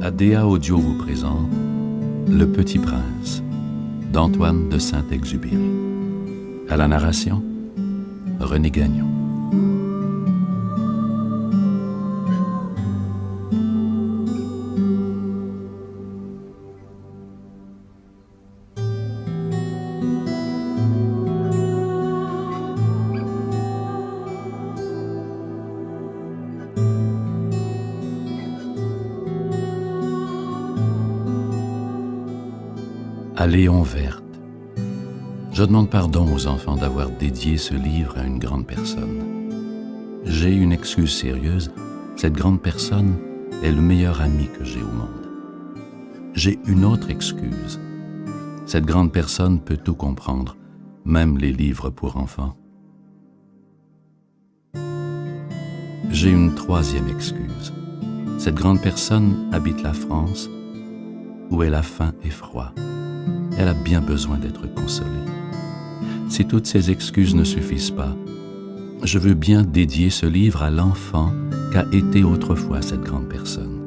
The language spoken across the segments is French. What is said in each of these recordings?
ADA Audio vous présente Le Petit Prince d'Antoine de Saint-Exupéry. À la narration, René Gagnon. À Léon Verte. Je demande pardon aux enfants d'avoir dédié ce livre à une grande personne. J'ai une excuse sérieuse, cette grande personne est le meilleur ami que j'ai au monde. J'ai une autre excuse. Cette grande personne peut tout comprendre, même les livres pour enfants. J'ai une troisième excuse. Cette grande personne habite la France, où elle a faim et froid. Elle a bien besoin d'être consolée. Si toutes ces excuses ne suffisent pas, je veux bien dédier ce livre à l'enfant qu'a été autrefois cette grande personne.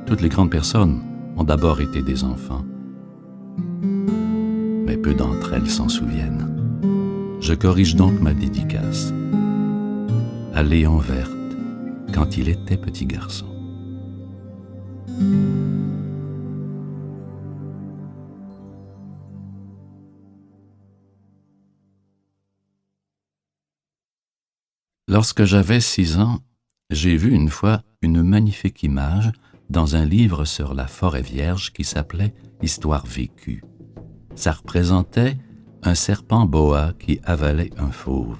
Toutes les grandes personnes ont d'abord été des enfants, mais peu d'entre elles s'en souviennent. Je corrige donc ma dédicace à Léon Verte quand il était petit garçon. Lorsque j'avais 6 ans, j'ai vu une fois une magnifique image dans un livre sur la forêt vierge qui s'appelait « Histoire vécue ». Ça représentait un serpent boa qui avalait un fauve.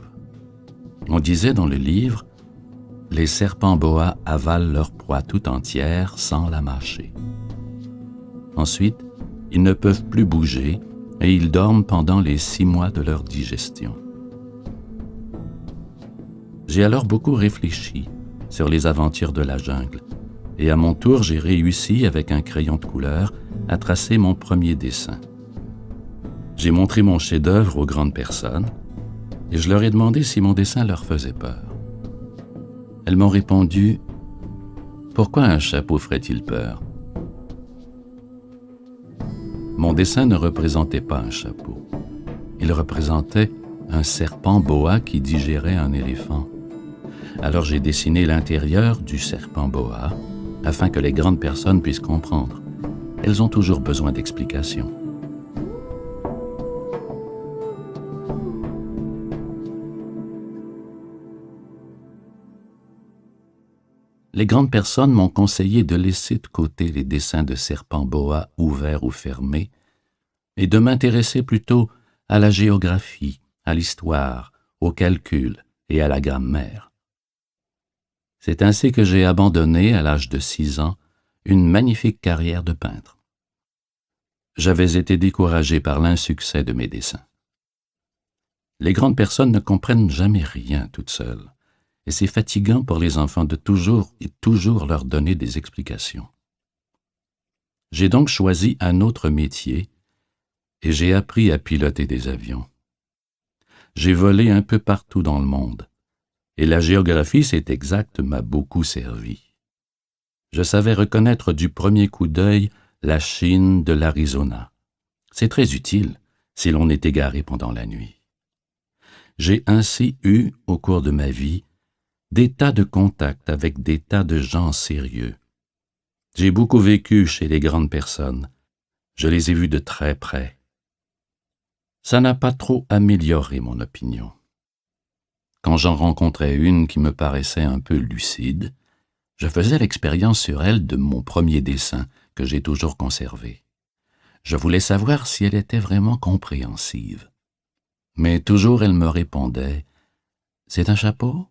On disait dans le livre « Les serpents boa avalent leur proie tout entière sans la mâcher. Ensuite, ils ne peuvent plus bouger et ils dorment pendant les 6 mois de leur digestion. » J'ai alors beaucoup réfléchi sur les aventures de la jungle et à mon tour j'ai réussi avec un crayon de couleur à tracer mon premier dessin. J'ai montré mon chef-d'œuvre aux grandes personnes et je leur ai demandé si mon dessin leur faisait peur. Elles m'ont répondu « Pourquoi un chapeau ferait-il peur ?» Mon dessin ne représentait pas un chapeau. Il représentait un serpent boa qui digérait un éléphant. Alors j'ai dessiné l'intérieur du serpent boa afin que les grandes personnes puissent comprendre. Elles ont toujours besoin d'explications. Les grandes personnes m'ont conseillé de laisser de côté les dessins de serpents boa ouverts ou fermés et de m'intéresser plutôt à la géographie, à l'histoire, au calcul et à la grammaire. C'est ainsi que j'ai abandonné, à l'âge de 6 ans, une magnifique carrière de peintre. J'avais été découragé par l'insuccès de mes dessins. Les grandes personnes ne comprennent jamais rien toutes seules, et c'est fatigant pour les enfants de toujours leur donner des explications. J'ai donc choisi un autre métier, et j'ai appris à piloter des avions. J'ai volé un peu partout dans le monde, et la géographie, c'est exact, m'a beaucoup servi. Je savais reconnaître du premier coup d'œil la Chine de l'Arizona. C'est très utile si l'on est égaré pendant la nuit. J'ai ainsi eu, au cours de ma vie, des tas de contacts avec des tas de gens sérieux. J'ai beaucoup vécu chez les grandes personnes. Je les ai vus de très près. Ça n'a pas trop amélioré mon opinion. Quand j'en rencontrais une qui me paraissait un peu lucide, je faisais l'expérience sur elle de mon premier dessin que j'ai toujours conservé. Je voulais savoir si elle était vraiment compréhensive. Mais toujours elle me répondait « C'est un chapeau ?»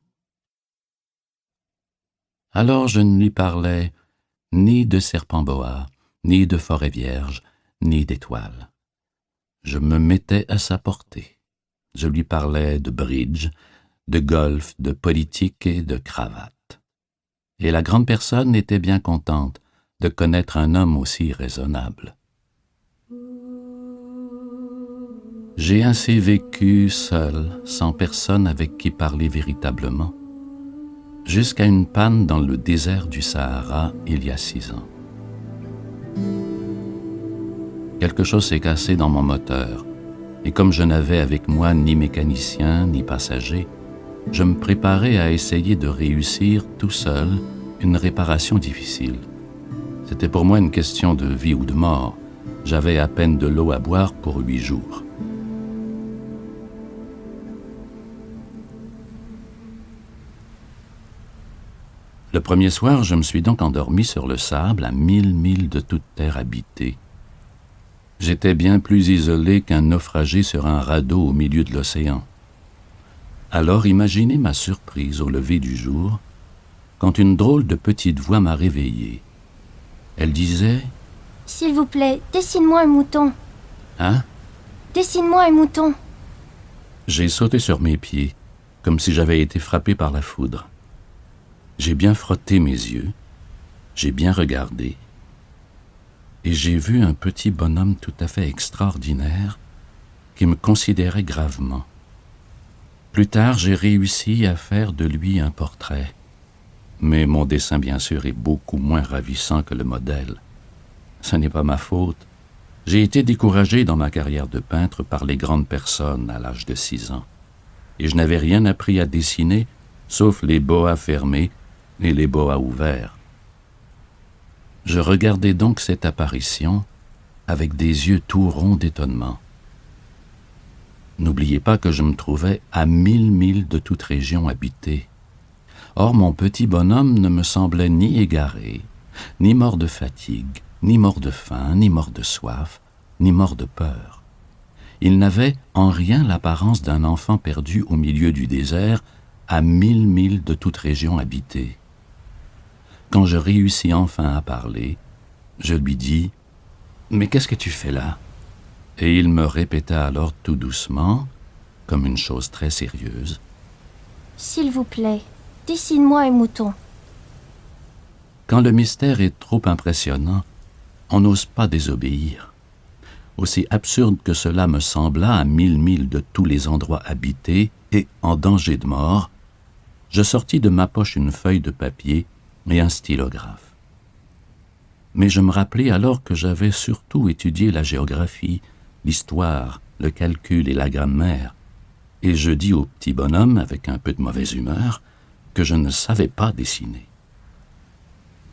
Alors je ne lui parlais ni de serpent boa, ni de forêt vierge, ni d'étoiles. Je me mettais à sa portée. Je lui parlais de bridge, de golf, de politique et de cravate. Et la grande personne était bien contente de connaître un homme aussi raisonnable. J'ai ainsi vécu seul, sans personne avec qui parler véritablement, jusqu'à une panne dans le désert du Sahara il y a 6 ans. Quelque chose s'est cassé dans mon moteur, et comme je n'avais avec moi ni mécanicien ni passager, je me préparais à essayer de réussir tout seul une réparation difficile. C'était pour moi une question de vie ou de mort. J'avais à peine de l'eau à boire pour 8 jours. Le premier soir, je me suis donc endormi sur le sable à 1000 milles de toute terre habitée. J'étais bien plus isolé qu'un naufragé sur un radeau au milieu de l'océan. Alors imaginez ma surprise au lever du jour, quand une drôle de petite voix m'a réveillé. Elle disait « S'il vous plaît, dessine-moi un mouton. » Hein? Dessine-moi un mouton. J'ai sauté sur mes pieds, comme si j'avais été frappé par la foudre. J'ai bien frotté mes yeux, j'ai bien regardé, et j'ai vu un petit bonhomme tout à fait extraordinaire qui me considérait gravement. Plus tard, j'ai réussi à faire de lui un portrait, mais mon dessin, bien sûr, est beaucoup moins ravissant que le modèle. Ce n'est pas ma faute. J'ai été découragé dans ma carrière de peintre par les grandes personnes à l'âge de 6 ans, et je n'avais rien appris à dessiner, sauf les boas fermés et les boas ouverts. Je regardais donc cette apparition avec des yeux tout ronds d'étonnement. N'oubliez pas que je me trouvais à 1000 milles de toute région habitée. Or, mon petit bonhomme ne me semblait ni égaré, ni mort de fatigue, ni mort de faim, ni mort de soif, ni mort de peur. Il n'avait en rien l'apparence d'un enfant perdu au milieu du désert, à 1000 milles de toute région habitée. Quand je réussis enfin à parler, je lui dis « Mais qu'est-ce que tu fais là ?» Et il me répéta alors tout doucement, comme une chose très sérieuse « S'il vous plaît, dessine-moi un mouton. » Quand le mystère est trop impressionnant, on n'ose pas désobéir. Aussi absurde que cela me sembla à 1000 milles de tous les endroits habités et en danger de mort, je sortis de ma poche une feuille de papier et un stylographe. Mais je me rappelai alors que j'avais surtout étudié la géographie, l'histoire, le calcul et la grammaire, et je dis au petit bonhomme, avec un peu de mauvaise humeur, que je ne savais pas dessiner.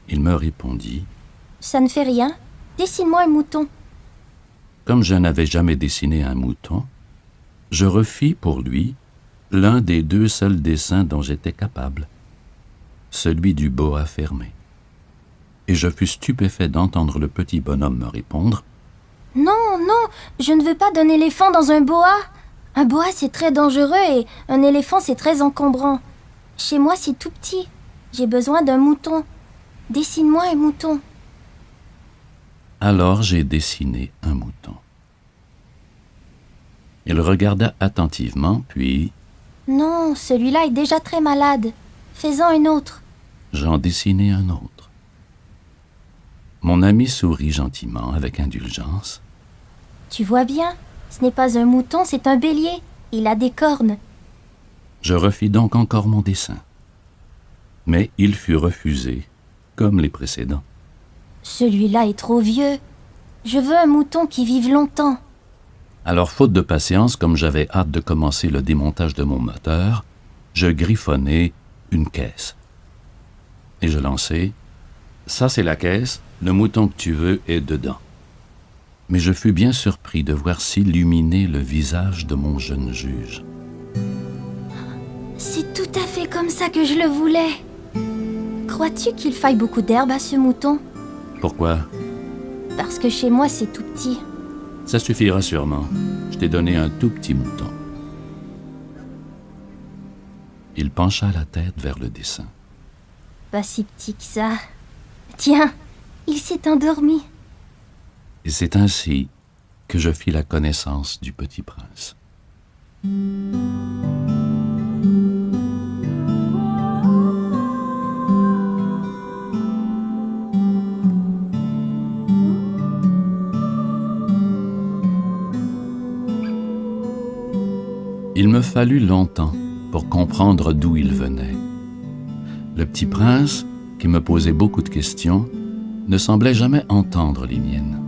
Il me répondit « Ça ne fait rien, dessine-moi un mouton. » Comme je n'avais jamais dessiné un mouton, je refis pour lui l'un des 2 seuls dessins dont j'étais capable, celui du boa fermé. Et je fus stupéfait d'entendre le petit bonhomme me répondre « Non, non, je ne veux pas d'un éléphant dans un boa. Un boa, c'est très dangereux et un éléphant, c'est très encombrant. Chez moi, c'est tout petit. J'ai besoin d'un mouton. Dessine-moi un mouton. » Alors j'ai dessiné un mouton. Il regarda attentivement, puis « Non, celui-là est déjà très malade. Fais-en un autre. » J'en dessinai un autre. Mon ami sourit gentiment, avec indulgence. « Tu vois bien, ce n'est pas un mouton, c'est un bélier. Il a des cornes. » Je refis donc encore mon dessin. Mais il fut refusé, comme les précédents. « Celui-là est trop vieux. Je veux un mouton qui vive longtemps. » Alors, faute de patience, comme j'avais hâte de commencer le démontage de mon moteur, je griffonnai une caisse. Et je lançai « Ça, c'est la caisse, le mouton que tu veux est dedans. » Mais je fus bien surpris de voir s'illuminer le visage de mon jeune juge. « C'est tout à fait comme ça que je le voulais. Crois-tu qu'il faille beaucoup d'herbe à ce mouton? » Pourquoi? Parce que chez moi, c'est tout petit. Ça suffira sûrement. Je t'ai donné un tout petit mouton. Il pencha la tête vers le dessin. Pas si petit que ça. Tiens, il s'est endormi. Et c'est ainsi que je fis la connaissance du petit prince. Il me fallut longtemps pour comprendre d'où il venait. Le petit prince, qui me posait beaucoup de questions, ne semblait jamais entendre les miennes.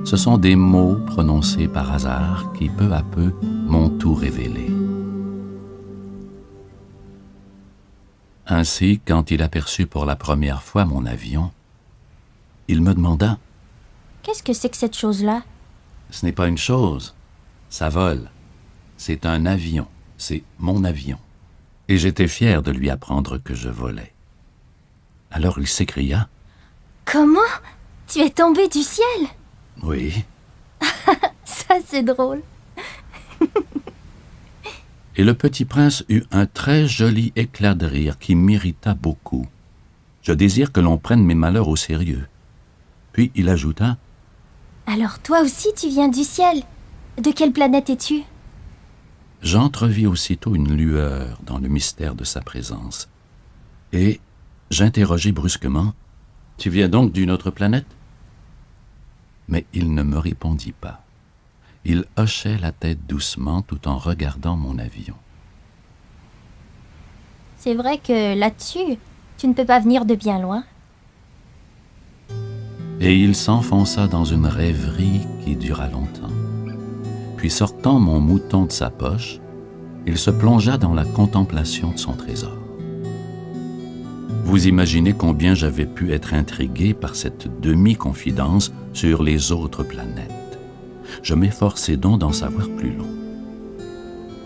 Ce sont des mots prononcés par hasard qui, peu à peu, m'ont tout révélé. Ainsi, quand il aperçut pour la première fois mon avion, il me demanda « Qu'est-ce que c'est que cette chose-là ?»« Ce n'est pas une chose, ça vole. C'est un avion, c'est mon avion. » Et j'étais fier de lui apprendre que je volais. Alors il s'écria « Comment? Tu es tombé du ciel ?» ?»« Oui. » Ça, c'est drôle. Et le petit prince eut un très joli éclat de rire qui m'irrita beaucoup. Je désire que l'on prenne mes malheurs au sérieux. Puis il ajouta « Alors toi aussi tu viens du ciel. De quelle planète es-tu » J'entrevis aussitôt une lueur dans le mystère de sa présence. Et j'interrogeai brusquement « Tu viens donc d'une autre planète ?» Mais il ne me répondit pas. Il hochait la tête doucement tout en regardant mon avion. « C'est vrai que là-dessus, tu ne peux pas venir de bien loin. » Et il s'enfonça dans une rêverie qui dura longtemps. Puis sortant mon mouton de sa poche, il se plongea dans la contemplation de son trésor. Vous imaginez combien j'avais pu être intrigué par cette demi-confidence sur les autres planètes. Je m'efforçai donc d'en savoir plus long.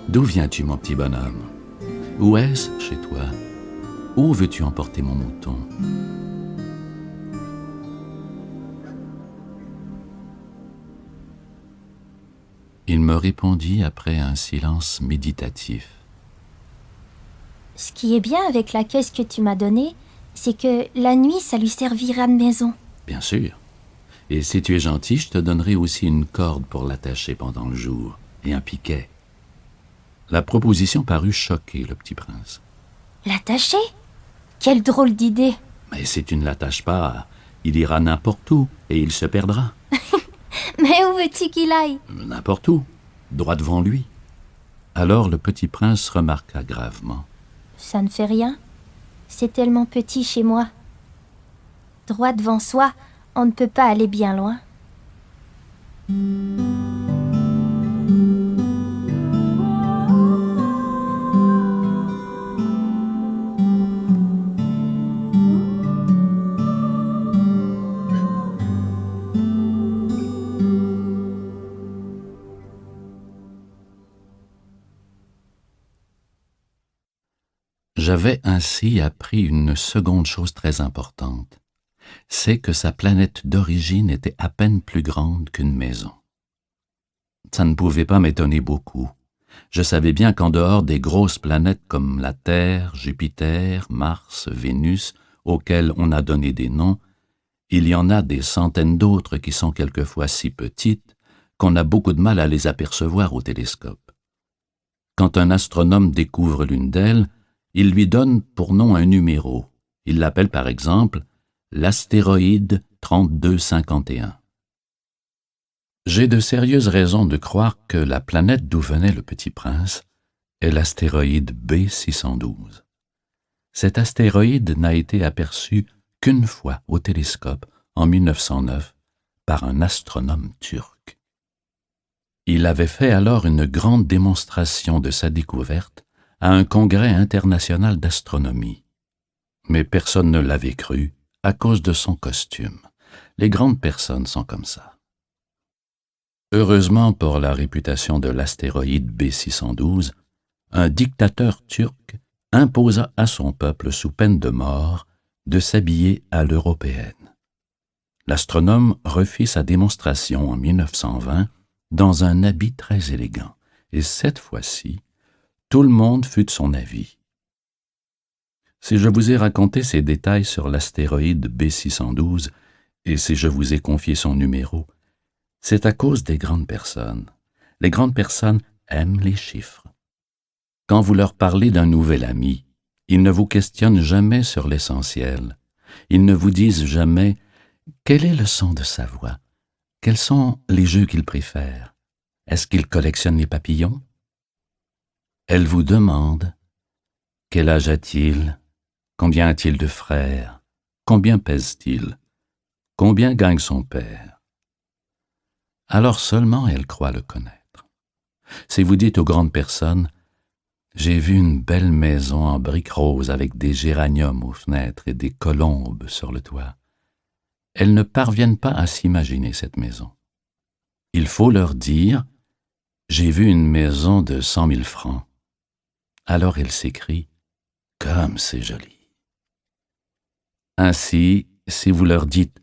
D'où viens-tu, mon petit bonhomme? Où est-ce chez toi? Où veux-tu emporter mon mouton? Il me répondit après un silence méditatif. « Ce qui est bien avec la caisse que tu m'as donnée, c'est que la nuit, ça lui servira de maison. » Bien sûr. Et si tu es gentil, je te donnerai aussi une corde pour l'attacher pendant le jour, et un piquet. La proposition parut choquer le petit prince. « L'attacher? Quelle drôle d'idée !»« Mais si tu ne l'attaches pas, il ira n'importe où et il se perdra. » Mais où veux-tu qu'il aille? N'importe où, droit devant lui. Alors le petit prince remarqua gravement. Ça ne fait rien. C'est tellement petit chez moi. Droit devant soi, on ne peut pas aller bien loin. J'avais ainsi appris une seconde chose très importante, c'est que sa planète d'origine était à peine plus grande qu'une maison. Ça ne pouvait pas m'étonner beaucoup. Je savais bien qu'en dehors des grosses planètes comme la Terre, Jupiter, Mars, Vénus, auxquelles on a donné des noms, il y en a des centaines d'autres qui sont quelquefois si petites qu'on a beaucoup de mal à les apercevoir au télescope. Quand un astronome découvre l'une d'elles, il lui donne pour nom un numéro. Il l'appelle par exemple l'astéroïde 3251. J'ai de sérieuses raisons de croire que la planète d'où venait le petit prince est l'astéroïde B612. Cet astéroïde n'a été aperçu qu'une fois au télescope en 1909 par un astronome turc. Il avait fait alors une grande démonstration de sa découverte à un congrès international d'astronomie. Mais personne ne l'avait cru à cause de son costume. Les grandes personnes sont comme ça. Heureusement pour la réputation de l'astéroïde B612, un dictateur turc imposa à son peuple sous peine de mort de s'habiller à l'européenne. L'astronome refit sa démonstration en 1920 dans un habit très élégant, et cette fois-ci, tout le monde fut de son avis. Si je vous ai raconté ces détails sur l'astéroïde B612 et si je vous ai confié son numéro, c'est à cause des grandes personnes. Les grandes personnes aiment les chiffres. Quand vous leur parlez d'un nouvel ami, ils ne vous questionnent jamais sur l'essentiel. Ils ne vous disent jamais « Quel est le son de sa voix? Quels sont les jeux qu'il préfère? Est-ce qu'il collectionne les papillons? » Elle vous demande « Quel âge a-t-il? Combien a-t-il de frères? Combien pèse-t-il? Combien gagne son père? Alors seulement elle croit le connaître. Si vous dites aux grandes personnes, j'ai vu une belle maison en briques roses avec des géraniums aux fenêtres et des colombes sur le toit, elles ne parviennent pas à s'imaginer cette maison. Il faut leur dire, j'ai vu une maison de 100 000 francs. Alors elles s'écrient, comme c'est joli. Ainsi, si vous leur dites,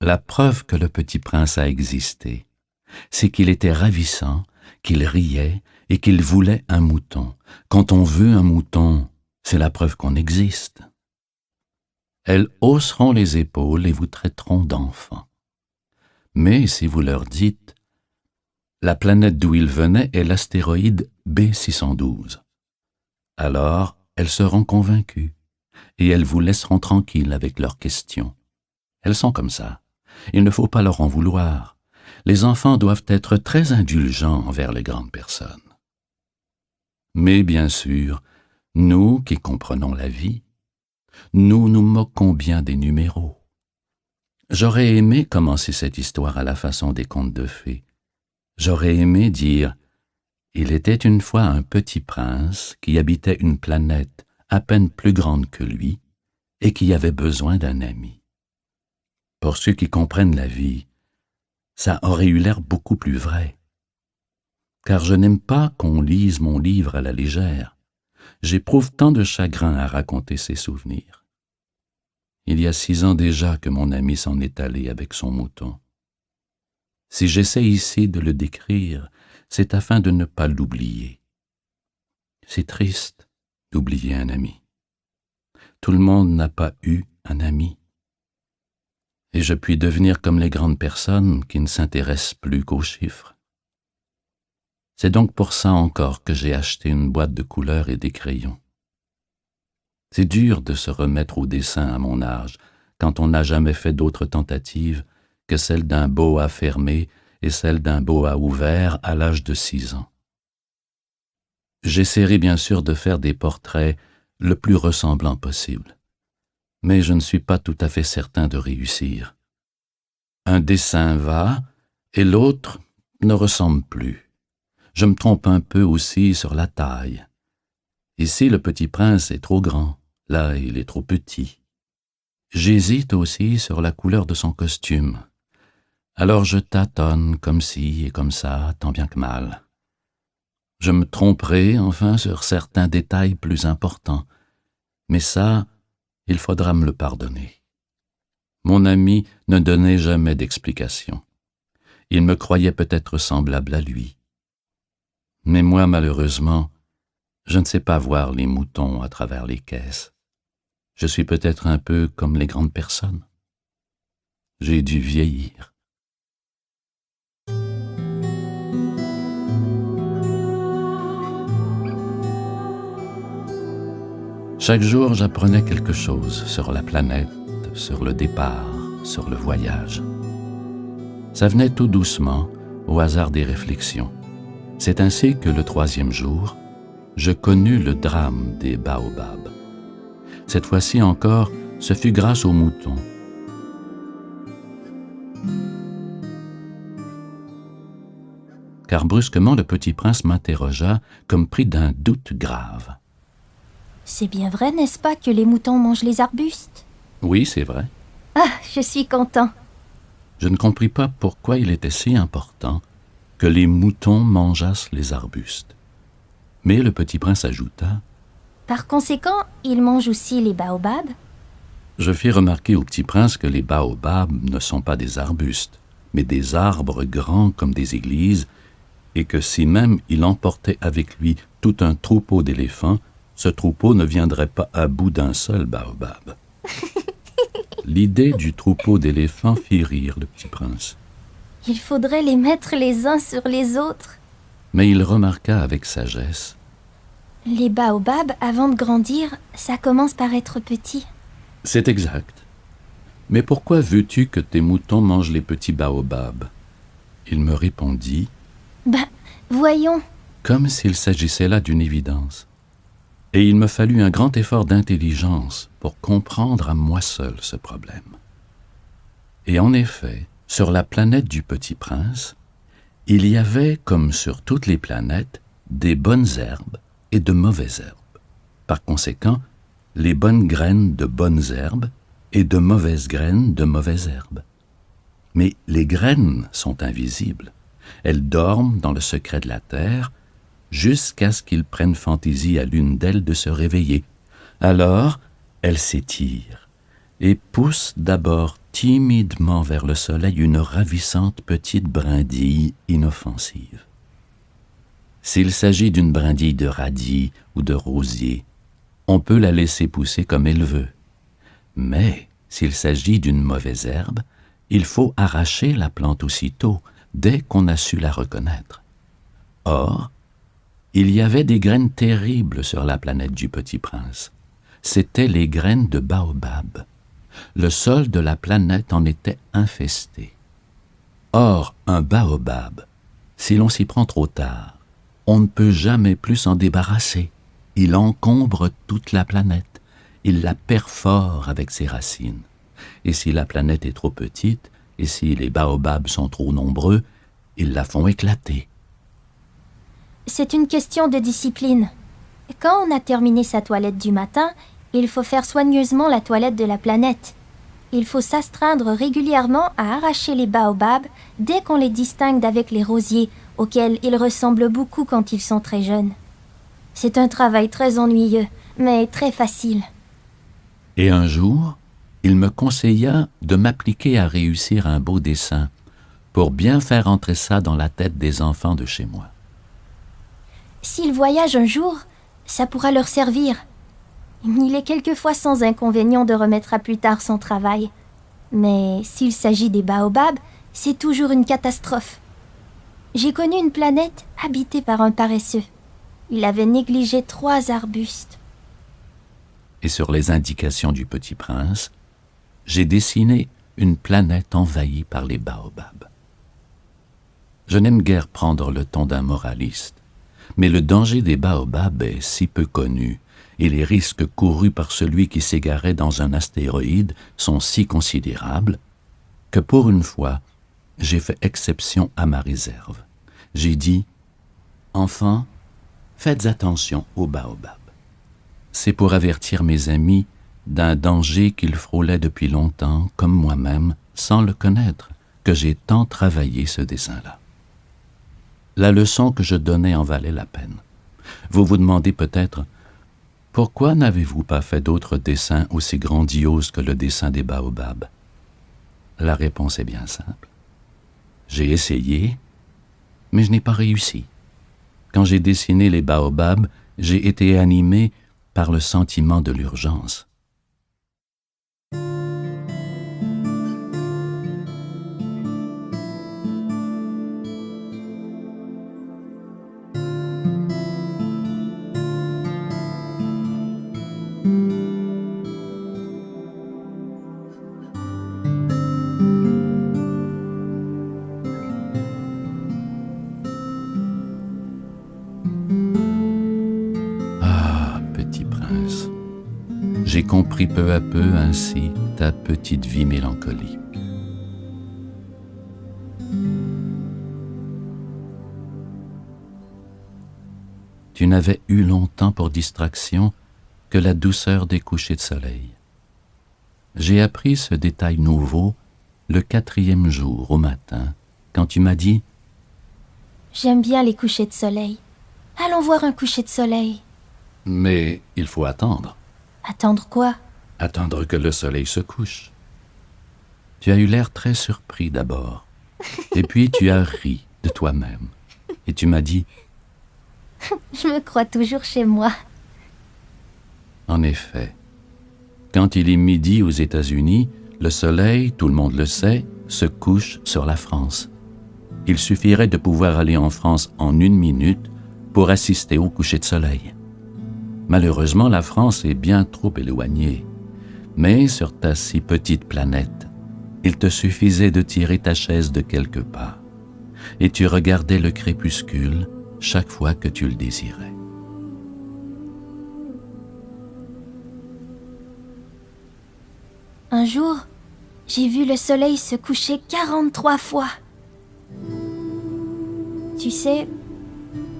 la preuve que le petit prince a existé, c'est qu'il était ravissant, qu'il riait et qu'il voulait un mouton. Quand on veut un mouton, c'est la preuve qu'on existe. Elles hausseront les épaules et vous traiteront d'enfant. Mais si vous leur dites, la planète d'où il venait est l'astéroïde B612, alors elles seront convaincues et elles vous laisseront tranquille avec leurs questions. Elles sont comme ça. Il ne faut pas leur en vouloir. Les enfants doivent être très indulgents envers les grandes personnes. Mais bien sûr, nous qui comprenons la vie, nous nous moquons bien des numéros. J'aurais aimé commencer cette histoire à la façon des contes de fées. J'aurais aimé dire « Il était une fois un petit prince qui habitait une planète à peine plus grande que lui et qui avait besoin d'un ami. » Pour ceux qui comprennent la vie, ça aurait eu l'air beaucoup plus vrai. Car je n'aime pas qu'on lise mon livre à la légère. J'éprouve tant de chagrin à raconter ces souvenirs. Il y a 6 ans déjà que mon ami s'en est allé avec son mouton. Si j'essaie ici de le décrire, c'est afin de ne pas l'oublier. C'est triste d'oublier un ami. Tout le monde n'a pas eu un ami. Et je puis devenir comme les grandes personnes qui ne s'intéressent plus qu'aux chiffres. C'est donc pour ça encore que j'ai acheté une boîte de couleurs et des crayons. C'est dur de se remettre au dessin à mon âge, quand on n'a jamais fait d'autres tentatives que celle d'un boa fermé et celle d'un boa ouvert à l'âge de 6 ans. J'essaierai bien sûr de faire des portraits le plus ressemblants possible, mais je ne suis pas tout à fait certain de réussir. Un dessin va, et l'autre ne ressemble plus. Je me trompe un peu aussi sur la taille. Ici, le petit prince est trop grand, là, il est trop petit. J'hésite aussi sur la couleur de son costume. Alors je tâtonne comme ci et comme ça, tant bien que mal. Je me tromperai enfin sur certains détails plus importants, mais ça, il faudra me le pardonner. Mon ami ne donnait jamais d'explication. Il me croyait peut-être semblable à lui. Mais moi, malheureusement, je ne sais pas voir les moutons à travers les caisses. Je suis peut-être un peu comme les grandes personnes. J'ai dû vieillir. Chaque jour, j'apprenais quelque chose sur la planète, sur le départ, sur le voyage. Ça venait tout doucement, au hasard des réflexions. C'est ainsi que le 3e jour, je connus le drame des baobabs. Cette fois-ci encore, ce fut grâce aux moutons. Car brusquement, le petit prince m'interrogea comme pris d'un doute grave. C'est bien vrai, n'est-ce pas, que les moutons mangent les arbustes? Oui, c'est vrai. Ah, je suis content. Je ne compris pas pourquoi il était si important que les moutons mangeassent les arbustes. Mais le petit prince ajouta, « Par conséquent, ils mangent aussi les baobabs? » Je fis remarquer au petit prince que les baobabs ne sont pas des arbustes, mais des arbres grands comme des églises, et que si même il emportait avec lui tout un troupeau d'éléphants, ce troupeau ne viendrait pas à bout d'un seul baobab. L'idée du troupeau d'éléphants fit rire le petit prince. Il faudrait les mettre les uns sur les autres. Mais il remarqua avec sagesse. Les baobabs, avant de grandir, ça commence par être petit. C'est exact. Mais pourquoi veux-tu que tes moutons mangent les petits baobabs? Il me répondit. Voyons. Comme s'il s'agissait là d'une évidence. Et il me fallut un grand effort d'intelligence pour comprendre à moi seul ce problème. Et en effet, sur la planète du Petit Prince, il y avait, comme sur toutes les planètes, des bonnes herbes et de mauvaises herbes. Par conséquent, les bonnes graines de bonnes herbes et de mauvaises graines de mauvaises herbes. Mais les graines sont invisibles. Elles dorment dans le secret de la terre jusqu'à ce qu'il prenne fantaisie à l'une d'elles de se réveiller. Alors, elles s'étirent et poussent d'abord timidement vers le soleil une ravissante petite brindille inoffensive. S'il s'agit d'une brindille de radis ou de rosier, on peut la laisser pousser comme elle veut. Mais s'il s'agit d'une mauvaise herbe, il faut arracher la plante aussitôt, dès qu'on a su la reconnaître. Or, il y avait des graines terribles sur la planète du Petit Prince. C'étaient les graines de baobab. Le sol de la planète en était infesté. Or, un baobab, si l'on s'y prend trop tard, on ne peut jamais plus s'en débarrasser. Il encombre toute la planète. Il la perfore avec ses racines. Et si la planète est trop petite, et si les baobabs sont trop nombreux, ils la font éclater. C'est une question de discipline. Quand on a terminé sa toilette du matin, il faut faire soigneusement la toilette de la planète. Il faut s'astreindre régulièrement à arracher les baobabs dès qu'on les distingue d'avec les rosiers, auxquels ils ressemblent beaucoup quand ils sont très jeunes. C'est un travail très ennuyeux, mais très facile. Et un jour, il me conseilla de m'appliquer à réussir un beau dessin pour bien faire entrer ça dans la tête des enfants de chez moi. S'ils voyagent un jour, ça pourra leur servir. Il est quelquefois sans inconvénient de remettre à plus tard son travail. Mais s'il s'agit des baobabs, c'est toujours une catastrophe. J'ai connu une planète habitée par un paresseux. Il avait négligé 3 arbustes. Et sur les indications du Petit Prince, j'ai dessiné une planète envahie par les baobabs. Je n'aime guère prendre le ton d'un moraliste, mais le danger des baobabs est si peu connu et les risques courus par celui qui s'égarait dans un astéroïde sont si considérables que pour une fois, j'ai fait exception à ma réserve. J'ai dit « Enfants, faites attention aux baobabs. » C'est pour avertir mes amis d'un danger qu'ils frôlaient depuis longtemps, comme moi-même, sans le connaître, que j'ai tant travaillé ce dessin-là. La leçon que je donnais en valait la peine. Vous vous demandez peut-être « Pourquoi n'avez-vous pas fait d'autres dessins aussi grandioses que le dessin des baobabs ?» La réponse est bien simple. J'ai essayé, mais je n'ai pas réussi. Quand j'ai dessiné les baobabs, j'ai été animé par le sentiment de l'urgence. J'ai compris peu à peu ainsi ta petite vie mélancolique. Tu n'avais eu longtemps pour distraction que la douceur des couchers de soleil. J'ai appris ce détail nouveau le 4e jour au matin, quand tu m'as dit « J'aime bien les couchers de soleil. Allons voir un coucher de soleil. » Mais il faut attendre. Attendre quoi? Attendre que le soleil se couche. Tu as eu l'air très surpris d'abord, et puis tu as ri de toi-même, et tu m'as dit « Je me crois toujours chez moi. » En effet, quand il est midi aux États-Unis, le soleil, tout le monde le sait, se couche sur la France. Il suffirait de pouvoir aller en France en 1 minute pour assister au coucher de soleil. Malheureusement, la France est bien trop éloignée. Mais sur ta si petite planète, il te suffisait de tirer ta chaise de quelques pas, et tu regardais le crépuscule chaque fois que tu le désirais. Un jour, J'ai vu le soleil se coucher 43 fois. Tu sais,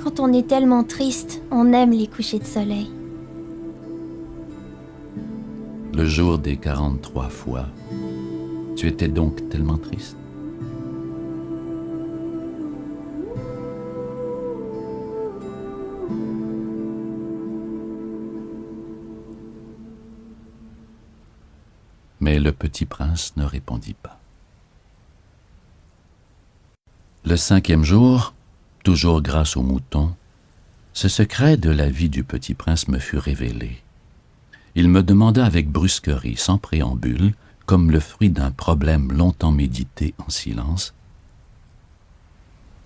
quand on est tellement triste, on aime les couchers de soleil. Le jour des 43 fois, tu étais donc tellement triste? Mais le petit prince ne répondit pas. Le 5e jour, toujours grâce au mouton, ce secret de la vie du petit prince me fut révélé. Il me demanda avec brusquerie, sans préambule, comme le fruit d'un problème longtemps médité en silence.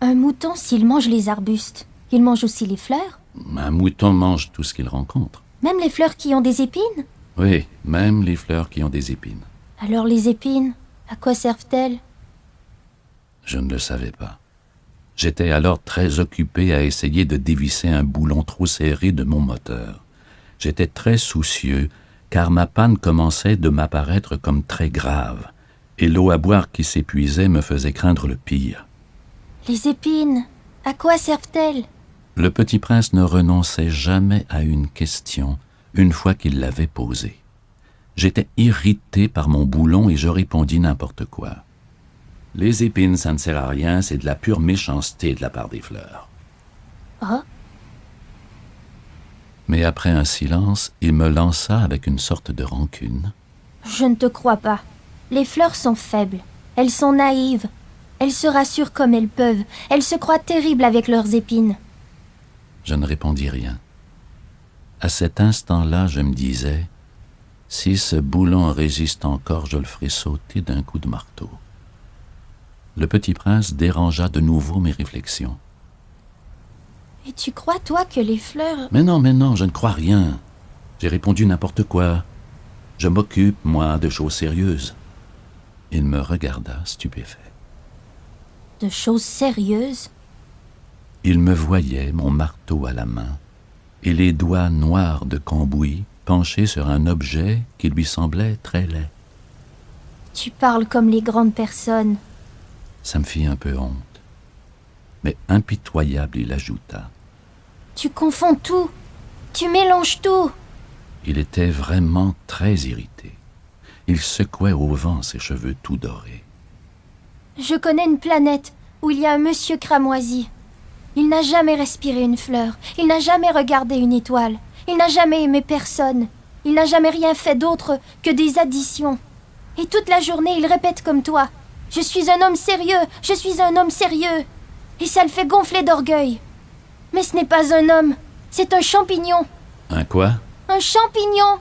Un mouton, s'il mange les arbustes, il mange aussi les fleurs? Un mouton mange tout ce qu'il rencontre. Même les fleurs qui ont des épines? Oui, même les fleurs qui ont des épines. Alors les épines, à quoi servent-elles? Je ne le savais pas. J'étais alors très occupé à essayer de dévisser un boulon trop serré de mon moteur. J'étais très soucieux, car ma panne commençait de m'apparaître comme très grave, et l'eau à boire qui s'épuisait me faisait craindre le pire. Les épines, à quoi servent-elles? Le petit prince ne renonçait jamais à une question, une fois qu'il l'avait posée. J'étais irrité par mon boulon et je répondis n'importe quoi. Les épines, ça ne sert à rien, c'est de la pure méchanceté de la part des fleurs. Oh, Mais après un silence, il me lança avec une sorte de rancune. je ne te crois pas. Les fleurs sont faibles, elles sont naïves, elles se rassurent comme elles peuvent, elles se croient terribles avec leurs épines. Je ne répondis rien. À cet instant-là, je me disais, si ce boulon résiste encore, je le ferai sauter d'un coup de marteau. Le petit prince dérangea de nouveau mes réflexions. Et tu crois, toi, que les fleurs... Mais non, je ne crois rien. J'ai répondu n'importe quoi. Je m'occupe, moi, de choses sérieuses. Il me regarda, stupéfait. De choses sérieuses? Il me voyait, mon marteau à la main, et les doigts noirs de cambouis penchés sur un objet qui lui semblait très laid. Tu parles comme les grandes personnes. Ça me fit un peu honte. Mais impitoyable, il ajouta. Tu confonds tout. Tu mélanges tout. Il était vraiment très irrité. Il secouait au vent ses cheveux tout dorés. Je connais une planète où il y a un monsieur cramoisi. Il n'a jamais respiré une fleur. Il n'a jamais regardé une étoile. Il n'a jamais aimé personne. Il n'a jamais rien fait d'autre que des additions. Et toute la journée, il répète comme toi. Je suis un homme sérieux. Je suis un homme sérieux. Et ça le fait gonfler d'orgueil. Mais ce n'est pas un homme. C'est un champignon. Un quoi? Un champignon.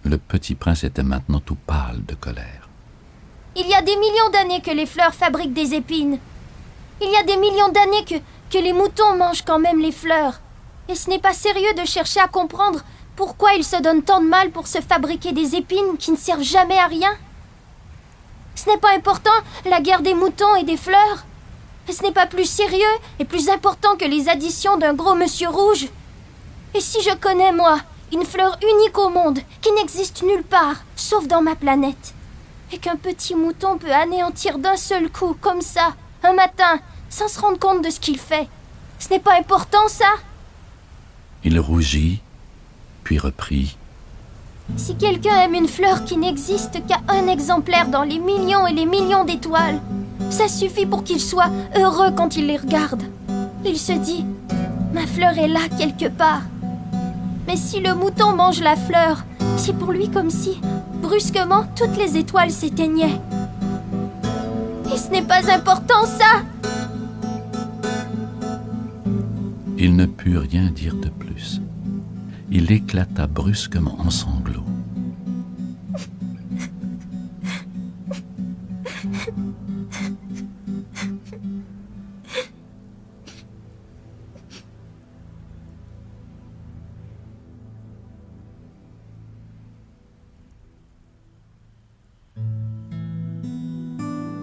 Le petit prince était maintenant tout pâle de colère. Il y a des millions d'années que les fleurs fabriquent des épines. Il y a des millions d'années que les moutons mangent quand même les fleurs. Et ce n'est pas sérieux de chercher à comprendre pourquoi ils se donnent tant de mal pour se fabriquer des épines qui ne servent jamais à rien. Ce n'est pas important, la guerre des moutons et des fleurs. Et ce n'est pas plus sérieux et plus important que les additions d'un gros monsieur rouge. Et si je connais, moi, une fleur unique au monde, qui n'existe nulle part, sauf dans ma planète, et qu'un petit mouton peut anéantir d'un seul coup, comme ça, un matin, sans se rendre compte de ce qu'il fait, ce n'est pas important, ça? Il rougit, puis reprit. Si quelqu'un aime une fleur qui n'existe qu'à un exemplaire dans les millions et les millions d'étoiles, ça suffit pour qu'il soit heureux quand il les regarde. Il se dit, ma fleur est là quelque part. Mais si le mouton mange la fleur, c'est pour lui comme si, brusquement, toutes les étoiles s'éteignaient. Et ce n'est pas important, ça! Il ne put rien dire de plus. Il éclata brusquement en sanglots.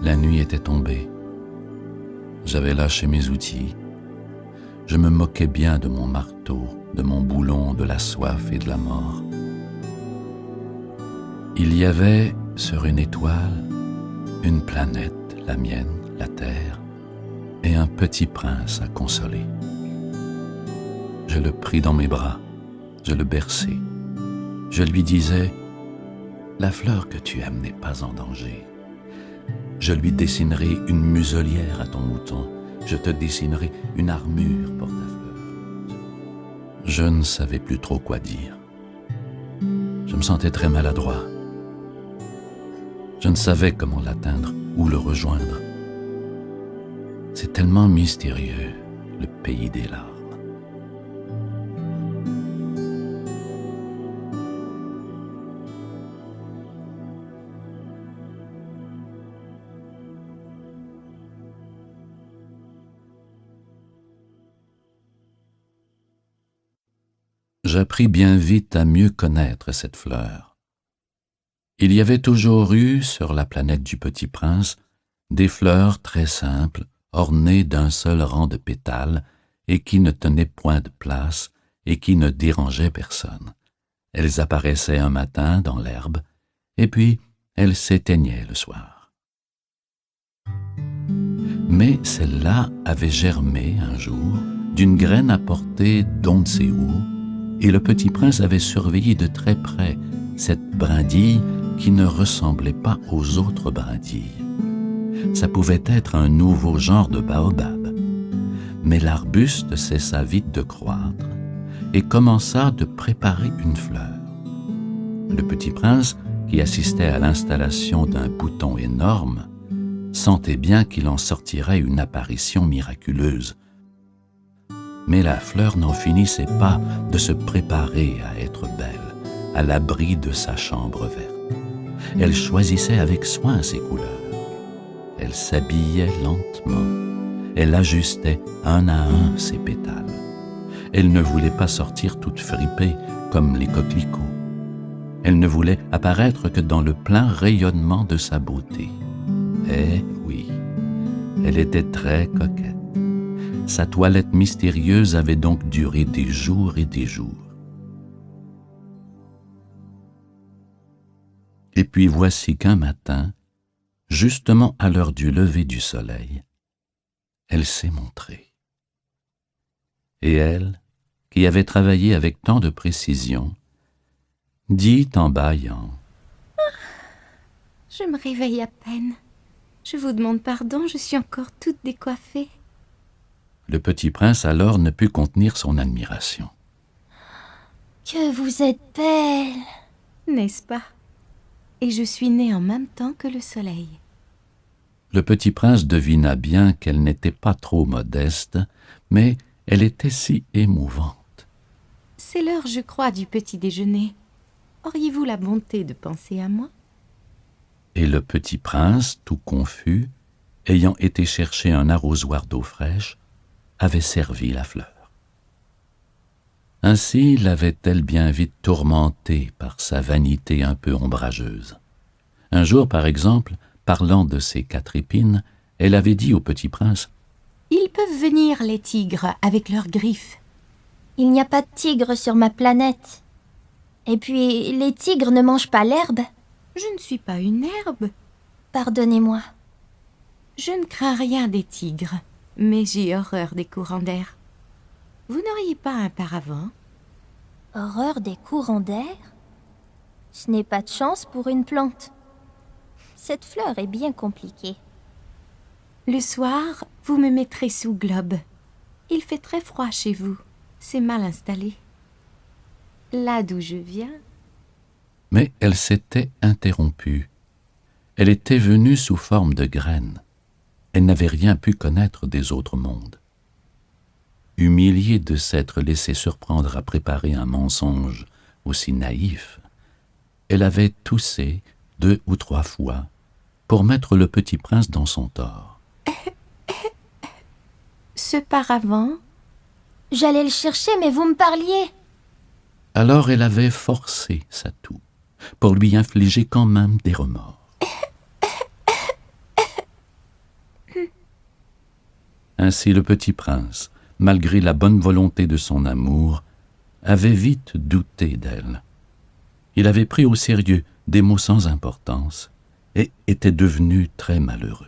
La nuit était tombée. J'avais lâché mes outils. Je me moquais bien de mon marteau, de mon boulon, de la soif et de la mort. Il y avait, sur une étoile, une planète, la mienne, la Terre, et un petit prince à consoler. Je le pris dans mes bras, je le berçai. Je lui disais, « La fleur que tu aimes n'est pas en danger. Je lui dessinerai une muselière à ton mouton. Je te dessinerai une armure pour ta fleur. » Je ne savais plus trop quoi dire. Je me sentais très maladroit. Je ne savais comment l'atteindre ou le rejoindre. C'est tellement mystérieux, le pays des larmes. J'appris bien vite à mieux connaître cette fleur. Il y avait toujours eu, sur la planète du Petit Prince, des fleurs très simples, ornées d'un seul rang de pétales et qui ne tenaient point de place et qui ne dérangeaient personne. Elles apparaissaient un matin dans l'herbe et puis elles s'éteignaient le soir. Mais celle-là avait germé un jour d'une graine apportée d'on ne sait où, et le Petit Prince avait surveillé de très près cette brindille qui ne ressemblait pas aux autres brindilles. Ça pouvait être un nouveau genre de baobab, mais l'arbuste cessa vite de croître et commença de préparer une fleur. Le Petit Prince, qui assistait à l'installation d'un bouton énorme, sentait bien qu'il en sortirait une apparition miraculeuse. Mais la fleur n'en finissait pas de se préparer à être belle, à l'abri de sa chambre verte. Elle choisissait avec soin ses couleurs. Elle s'habillait lentement. Elle ajustait un à un ses pétales. Elle ne voulait pas sortir toute fripée comme les coquelicots. Elle ne voulait apparaître que dans le plein rayonnement de sa beauté. Eh oui, elle était très coquette. Sa toilette mystérieuse avait donc duré des jours et des jours. Et puis voici qu'un matin, justement à l'heure du lever du soleil, elle s'est montrée. Et elle, qui avait travaillé avec tant de précision, dit en bâillant, « Je me réveille à peine. Je vous demande pardon, je suis encore toute décoiffée. » Le Petit Prince alors ne put contenir son admiration. « Que vous êtes belle !» N'est-ce pas? Et je suis née en même temps que le soleil. Le Petit Prince devina bien qu'elle n'était pas trop modeste, mais elle était si émouvante. « C'est l'heure, je crois, du petit déjeuner. Auriez-vous la bonté de penser à moi? » Et le Petit Prince, tout confus, ayant été chercher un arrosoir d'eau fraîche, avait servi la fleur. Ainsi l'avait-elle bien vite tourmentée par sa vanité un peu ombrageuse. Un jour, par exemple, parlant de ses 4 épines, elle avait dit au Petit Prince, « Ils peuvent venir, les tigres, avec leurs griffes. » « Il n'y a pas de tigre sur ma planète. Et puis, les tigres ne mangent pas l'herbe. » »« Je ne suis pas une herbe. »« Pardonnez-moi. »« Je ne crains rien des tigres, mais j'ai horreur des courants d'air. Vous n'auriez pas un paravent? » ?»« Horreur des courants d'air? Ce n'est pas de chance pour une plante. Cette fleur est bien compliquée. » »« Le soir, vous me mettrez sous globe. Il fait très froid chez vous. C'est mal installé. Là d'où je viens... » Mais elle s'était interrompue. Elle était venue sous forme de graine. Elle n'avait rien pu connaître des autres mondes. Humiliée de s'être laissée surprendre à préparer un mensonge aussi naïf, elle avait toussé 2 ou 3 fois pour mettre le Petit Prince dans son tort. « Ce paravent... » »« J'allais le chercher, mais vous me parliez. » Alors elle avait forcé sa toux pour lui infliger quand même des remords. Ainsi le Petit Prince, malgré la bonne volonté de son amour, avait vite douté d'elle. Il avait pris au sérieux des mots sans importance, et était devenu très malheureux.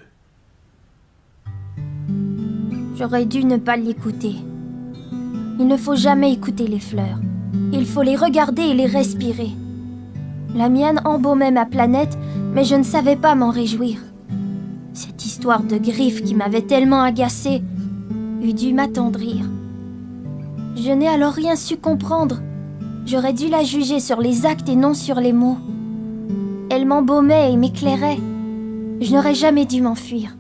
J'aurais dû ne pas l'écouter. Il ne faut jamais écouter les fleurs. Il faut les regarder et les respirer. La mienne embaumait ma planète, mais je ne savais pas m'en réjouir. Cette histoire de griffes qui m'avait tellement agacée eût dû m'attendrir. Je n'ai alors rien su comprendre. J'aurais dû la juger sur les actes et non sur les mots. Elle m'embaumait et m'éclairait. Je n'aurais jamais dû m'enfuir.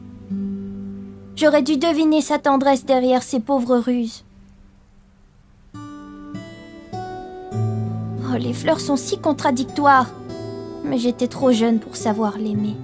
J'aurais dû deviner sa tendresse derrière ses pauvres ruses. Oh, les fleurs sont si contradictoires. Mais j'étais trop jeune pour savoir l'aimer.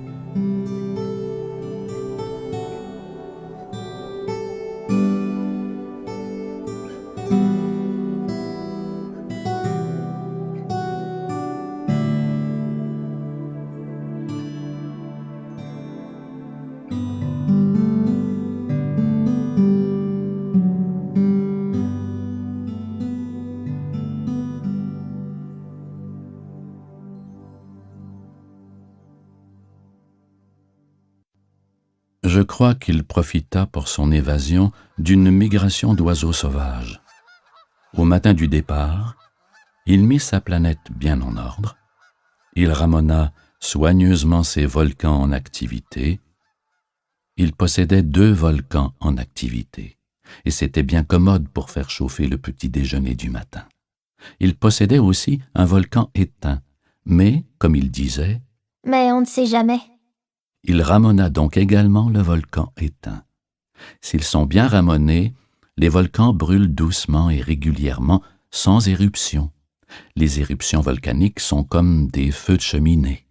Je crois qu'il profita pour son évasion d'une migration d'oiseaux sauvages. Au matin du départ, il mit sa planète bien en ordre, il ramena soigneusement ses volcans en activité. Il possédait 2 volcans en activité, et c'était bien commode pour faire chauffer le petit déjeuner du matin. Il possédait aussi un volcan éteint, mais, comme il disait, « Mais on ne sait jamais. » Il ramena donc également le volcan éteint. S'ils sont bien ramonés, les volcans brûlent doucement et régulièrement, sans éruption. Les éruptions volcaniques sont comme des feux de cheminée.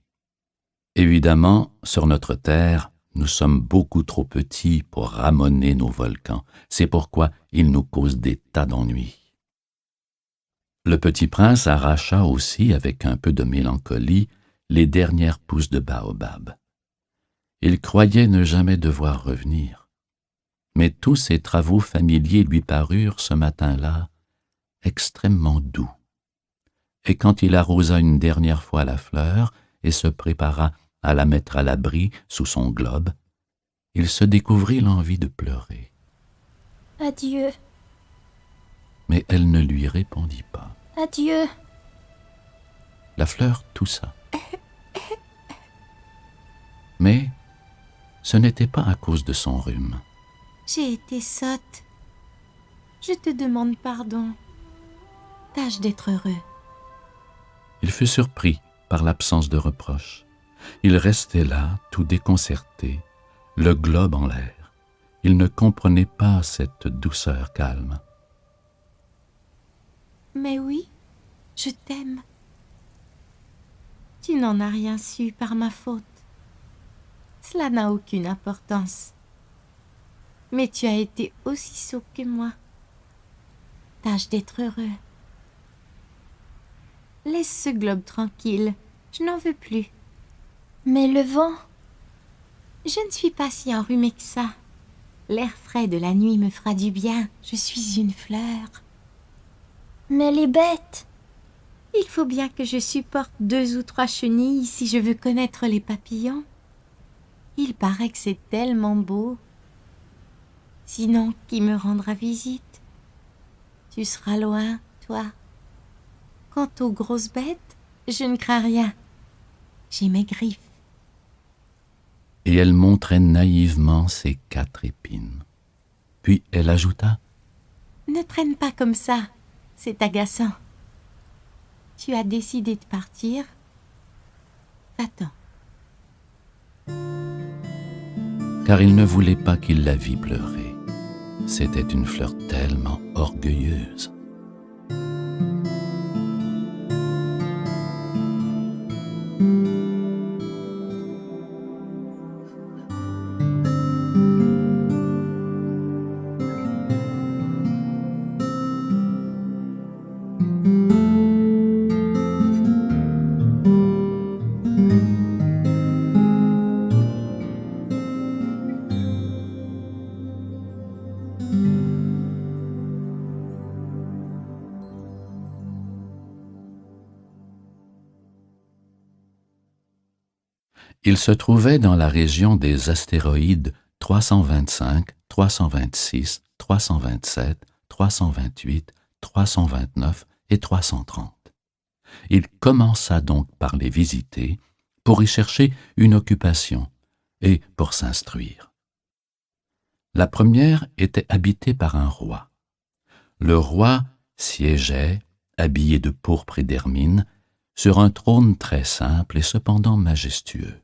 Évidemment, sur notre Terre, nous sommes beaucoup trop petits pour ramoner nos volcans. C'est pourquoi ils nous causent des tas d'ennuis. Le petit prince arracha aussi, avec un peu de mélancolie, les dernières pousses de baobab. Il croyait ne jamais devoir revenir. Mais tous ses travaux familiers lui parurent ce matin-là extrêmement doux. Et quand il arrosa une dernière fois la fleur et se prépara à la mettre à l'abri sous son globe, il se découvrit l'envie de pleurer. « Adieu, Mais elle ne lui répondit pas. adieu. » La fleur toussa. Mais ce n'était pas à cause de son rhume. J'ai été sotte. Je te demande pardon. Tâche d'être heureux. Il fut surpris par l'absence de reproche. Il restait là, tout déconcerté, le globe en l'air. Il ne comprenait pas cette douceur calme. Mais oui, je t'aime. Tu n'en as rien su par ma faute. Cela n'a aucune importance. Mais tu as été aussi sot que moi. Tâche d'être heureux. Laisse ce globe tranquille. Je n'en veux plus. Mais le vent, Je ne suis pas si enrhumée que ça. L'air frais de la nuit me fera du bien. Je suis une fleur. mais les bêtes. Il faut bien que je supporte 2 ou 3 chenilles si je veux connaître les papillons. Il paraît que c'est tellement beau. Sinon, qui me rendra visite? Tu seras loin, toi. Quant aux grosses bêtes, je ne crains rien. J'ai mes griffes. Et elle montrait naïvement ses 4 épines. Puis elle ajouta : Ne traîne pas comme ça, c'est agaçant. Tu as décidé de partir? Va-t'en. car il ne voulait pas qu'il la vît pleurer. C'était une fleur tellement orgueilleuse. Il se trouvait dans la région des astéroïdes 325, 326, 327, 328, 329 et 330. Il commença donc par les visiter pour y chercher une occupation et pour s'instruire. La première était habitée par un roi. Le roi siégeait, habillé de pourpre et d'hermine, sur un trône très simple et cependant majestueux.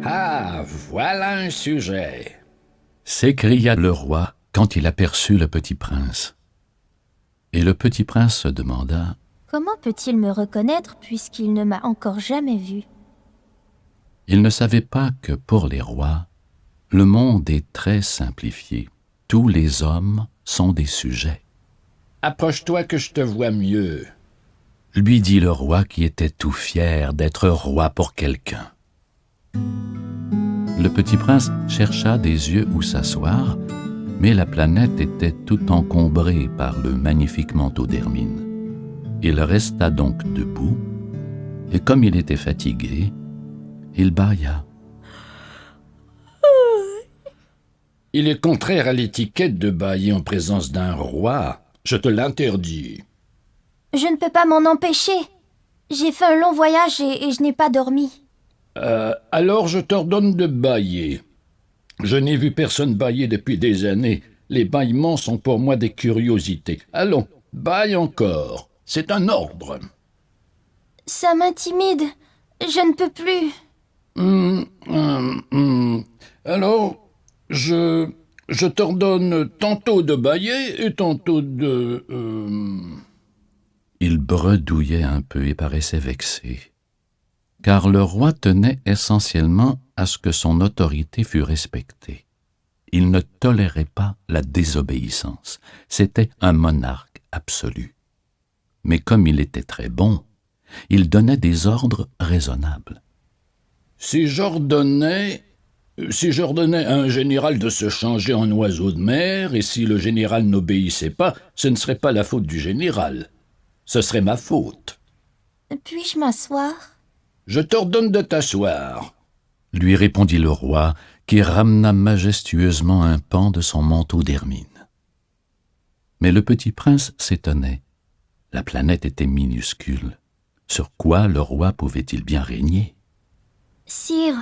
Ah, voilà un sujet. S'écria le roi quand il aperçut le petit prince. Et le petit prince se demanda: Comment peut-il me reconnaître puisqu'il ne m'a encore jamais vu? Il ne savait pas que pour les rois, le monde est très simplifié. Tous les hommes sont des sujets. Approche-toi que je te vois mieux. Lui dit le roi qui était tout fier d'être roi pour quelqu'un. Le petit prince chercha des yeux où s'asseoir, mais la planète était tout encombrée par le magnifique manteau d'hermine. Il resta donc debout, et comme il était fatigué, il bâilla. Il est contraire à l'étiquette de bâiller en présence d'un roi. Je te l'interdis. Je ne peux pas m'en empêcher. J'ai fait un long voyage et je n'ai pas dormi. Alors je t'ordonne de bâiller. Je n'ai vu personne bâiller depuis des années. Les bâillements sont pour moi des curiosités. Allons, bâille encore. C'est un ordre. Ça m'intimide. Je ne peux plus. Alors, je t'ordonne tantôt de bâiller et tantôt de... Il bredouillait un peu et paraissait vexé, car le roi tenait essentiellement à ce que son autorité fût respectée. Il ne tolérait pas la désobéissance. C'était un monarque absolu. Mais comme il était très bon, il donnait des ordres raisonnables. Si j'ordonnais à un général de se changer en oiseau de mer, et si le général n'obéissait pas, ce ne serait pas la faute du général. Ce serait ma faute. Puis-je m'asseoir? Je t'ordonne de t'asseoir. Lui répondit le roi, qui ramena majestueusement un pan de son manteau d'hermine. Mais le petit prince s'étonnait. La planète était minuscule. Sur quoi le roi pouvait-il bien régner? Sire,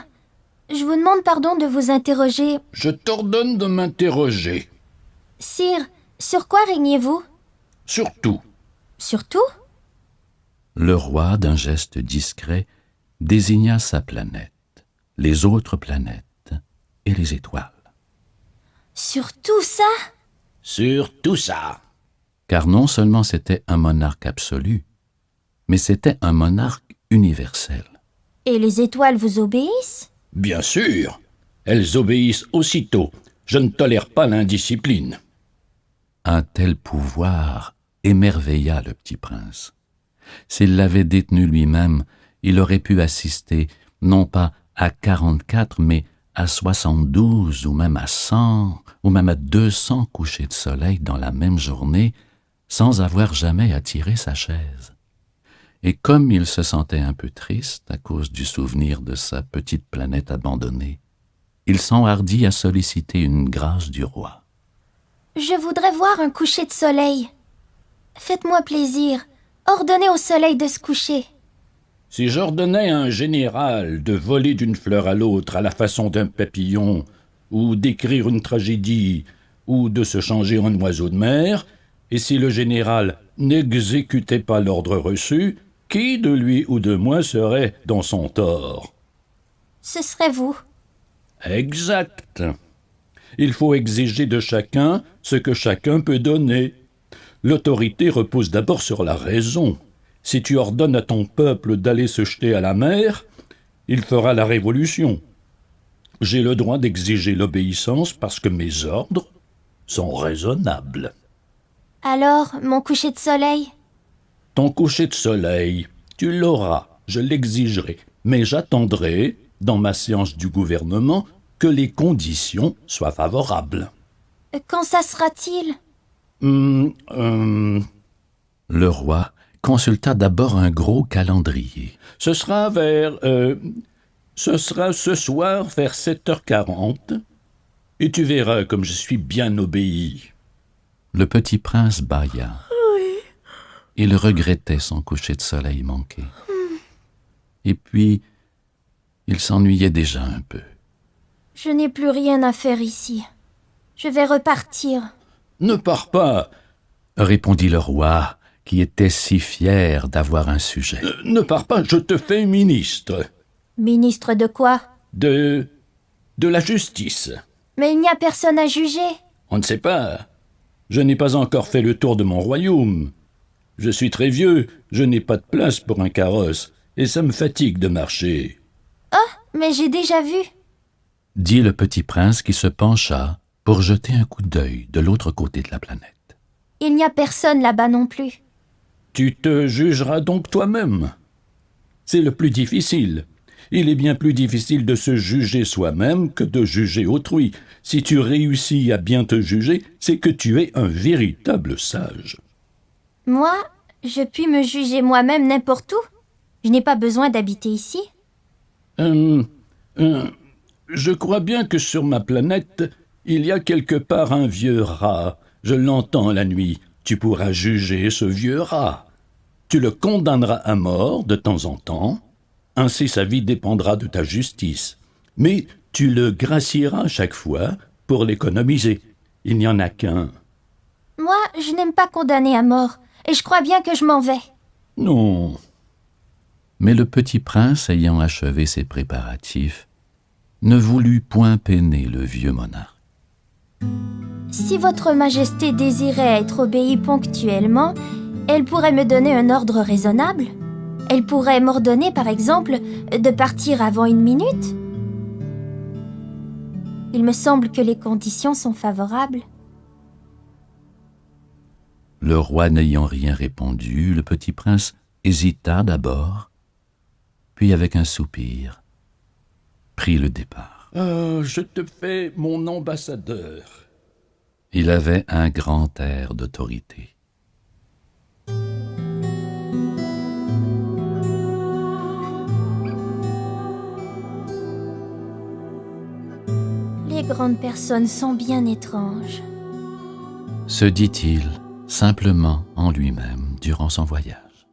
je vous demande pardon de vous interroger. Je t'ordonne de m'interroger. Sire, sur quoi régnez-vous? Surtout. Surtout? Le roi, d'un geste discret, désigna sa planète, les autres planètes et les étoiles. Sur tout ça? Sur tout ça. Car non seulement c'était un monarque absolu, mais c'était un monarque universel. Et les étoiles vous obéissent? Bien sûr. Elles obéissent aussitôt. Je ne tolère pas l'indiscipline. Un tel pouvoir émerveilla le petit prince. S'il l'avait détenu lui-même, il aurait pu assister non pas à 44, mais à 72 ou même à 100 ou même à 200 couchers de soleil dans la même journée sans avoir jamais à tirer sa chaise. Et comme il se sentait un peu triste à cause du souvenir de sa petite planète abandonnée, il s'enhardit à solliciter une grâce du roi. Je voudrais voir un coucher de soleil. Faites-moi plaisir, ordonnez au soleil de se coucher. Si j'ordonnais à un général de voler d'une fleur à l'autre à la façon d'un papillon, ou d'écrire une tragédie, ou de se changer en oiseau de mer, et si le général n'exécutait pas l'ordre reçu, qui de lui ou de moi serait dans son tort? Ce serait vous. Exact. Il faut exiger de chacun ce que chacun peut donner. L'autorité repose d'abord sur la raison. Si tu ordonnes à ton peuple d'aller se jeter à la mer, il fera la révolution. J'ai le droit d'exiger l'obéissance parce que mes ordres sont raisonnables. Alors, mon coucher de soleil? Ton coucher de soleil, tu l'auras, je l'exigerai, mais j'attendrai, dans ma séance du gouvernement, que les conditions soient favorables. Quand ça sera-t-il? Le roi consulta d'abord un gros calendrier. Ce sera ce soir vers 7h40, et tu verras comme je suis bien obéi. Le petit prince bâilla. Oui. Il regrettait son coucher de soleil manqué. Et puis, il s'ennuyait déjà un peu. Je n'ai plus rien à faire ici. Je vais repartir. Ne pars pas, Répondit le roi, qui était si fier d'avoir un sujet. ne pars pas, je te fais ministre. Ministre de quoi? De la justice. Mais il n'y a personne à juger. On ne sait pas. Je n'ai pas encore fait le tour de mon royaume. Je suis très vieux, je n'ai pas de place pour un carrosse, et ça me fatigue de marcher. Mais j'ai déjà vu. Dit le petit prince qui se pencha pour jeter un coup d'œil de l'autre côté de la planète. Il n'y a personne là-bas non plus. Tu te jugeras donc toi-même. C'est le plus difficile. Il est bien plus difficile de se juger soi-même que de juger autrui. Si tu réussis à bien te juger, c'est que tu es un véritable sage. Moi, je puis me juger moi-même n'importe où. Je n'ai pas besoin d'habiter ici. Je crois bien que sur ma planète, il y a quelque part un vieux rat. Je l'entends la nuit. Tu pourras juger ce vieux rat. Tu le condamneras à mort de temps en temps. Ainsi sa vie dépendra de ta justice. Mais tu le gracieras chaque fois pour l'économiser. Il n'y en a qu'un. Moi, je n'aime pas condamner à mort. Et je crois bien que je m'en vais. Non. Mais le petit prince, ayant achevé ses préparatifs, ne voulut point peiner le vieux monarque. Si votre majesté désirait être obéie ponctuellement, elle pourrait me donner un ordre raisonnable. Elle pourrait m'ordonner, par exemple, de partir avant 1 minute. Il me semble que les conditions sont favorables. Le roi n'ayant rien répondu, le petit prince hésita d'abord, puis avec un soupir, prit le départ. Je te fais mon ambassadeur. Il avait un grand air d'autorité. Les grandes personnes sont bien étranges. Se dit-il simplement en lui-même durant son voyage.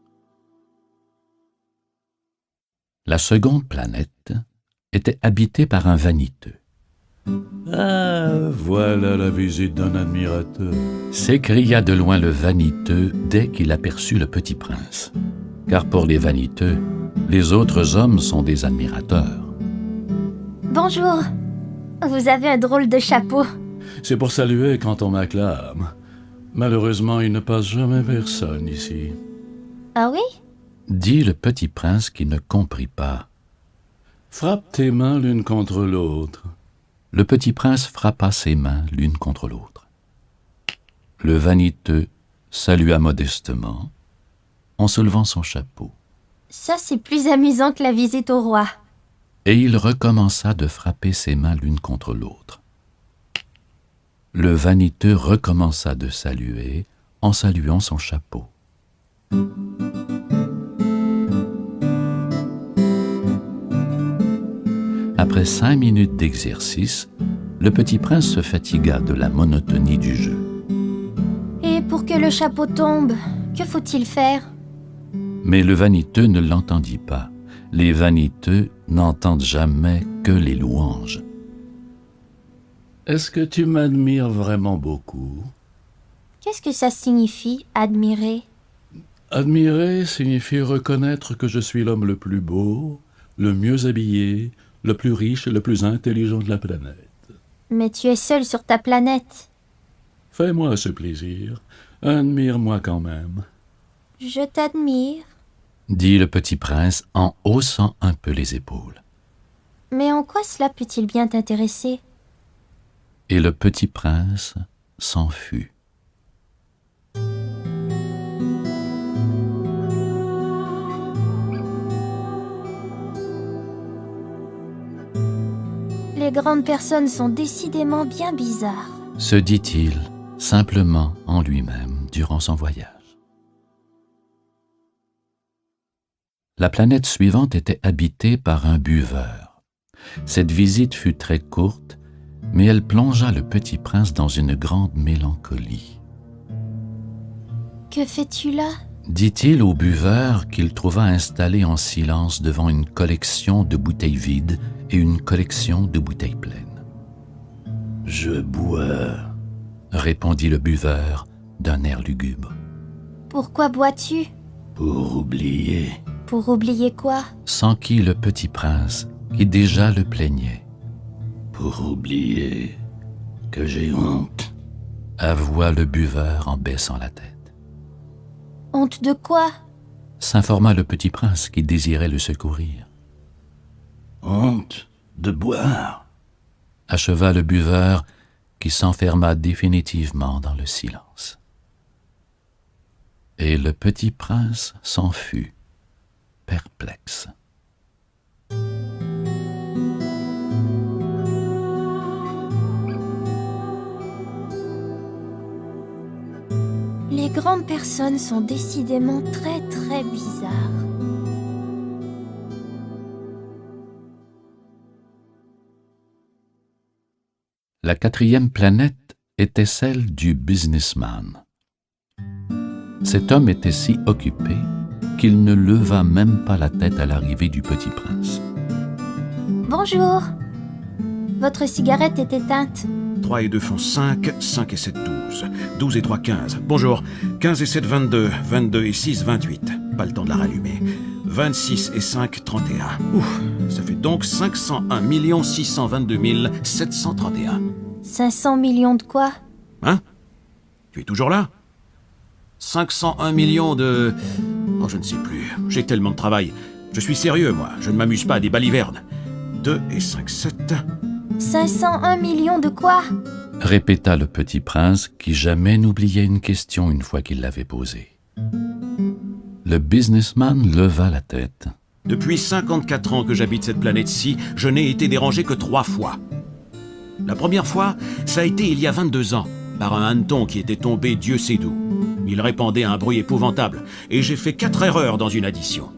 La seconde planète était habitée par un vaniteux. Ah, voilà la visite d'un admirateur. S'écria de loin le vaniteux dès qu'il aperçut le petit prince. Car pour les vaniteux, les autres hommes sont des admirateurs. Bonjour. Vous avez un drôle de chapeau. C'est pour saluer quand on m'acclame. Malheureusement, il ne passe jamais personne ici. Ah oui? Dit le petit prince qui ne comprit pas. Frappe tes mains l'une contre l'autre. Le petit prince frappa ses mains l'une contre l'autre. Le vaniteux salua modestement en soulevant son chapeau. Ça, c'est plus amusant que la visite au roi. Et il recommença de frapper ses mains l'une contre l'autre. Le vaniteux recommença de saluer en saluant son chapeau. Après 5 minutes d'exercice, le petit prince se fatigua de la monotonie du jeu. Et pour que le chapeau tombe, que faut-il faire? Mais le vaniteux ne l'entendit pas. Les vaniteux n'entendent jamais que les louanges. Est-ce que tu m'admires vraiment beaucoup? Qu'est-ce que ça signifie, admirer? Admirer signifie reconnaître que je suis l'homme le plus beau, le mieux habillé, le plus riche et le plus intelligent de la planète. Mais tu es seul sur ta planète. Fais-moi ce plaisir. Admire-moi quand même. Je t'admire. Dit le petit prince en haussant un peu les épaules. Mais en quoi cela peut-il bien t'intéresser? Et le petit prince s'en fut. Les grandes personnes sont décidément bien bizarres. se dit-il simplement en lui-même durant son voyage. La planète suivante était habitée par un buveur. Cette visite fut très courte, mais elle plongea le petit prince dans une grande mélancolie. « Que fais-tu là ?» dit-il au buveur qu'il trouva installé en silence devant une collection de bouteilles vides et une collection de bouteilles pleines. « Je bois, » répondit le buveur d'un air lugubre. « Pourquoi bois-tu ?»« pour oublier. » Pour oublier quoi ?» s'enquit le petit prince, qui déjà le plaignait. « Pour oublier que j'ai honte. » avoua le buveur en baissant la tête. « Honte de quoi ?» s'informa le petit prince qui désirait le secourir. « Honte de boire. » acheva le buveur qui s'enferma définitivement dans le silence. Et le petit prince s'en fut, perplexe. Les grandes personnes sont décidément très très bizarres. La 4e planète était celle du businessman. Cet homme était si occupé qu'il ne leva même pas la tête à l'arrivée du petit prince. « Bonjour. Votre cigarette est éteinte. » 3 et 2 font 5, 5 et 7, 12. 12 et 3, 15. Bonjour. 15 et 7, 22. 22 et 6, 28. Pas le temps de la rallumer. 26 et 5, 31. Ouf, ça fait donc 501 622 731. 500 millions de quoi? Hein? Tu es toujours là? 501 millions de... Oh, je ne sais plus. J'ai tellement de travail. Je suis sérieux, moi. Je ne m'amuse pas à des balivernes. 2 et 5, 7... 501 millions de quoi? répéta le petit prince qui jamais n'oubliait une question une fois qu'il l'avait posée. Le businessman leva la tête. Depuis 54 ans que j'habite cette planète-ci, je n'ai été dérangé que 3 fois. La première fois, ça a été il y a 22 ans, par un hanneton qui était tombé Dieu sait d'où. Il répandait un bruit épouvantable, et j'ai fait 4 erreurs dans une addition.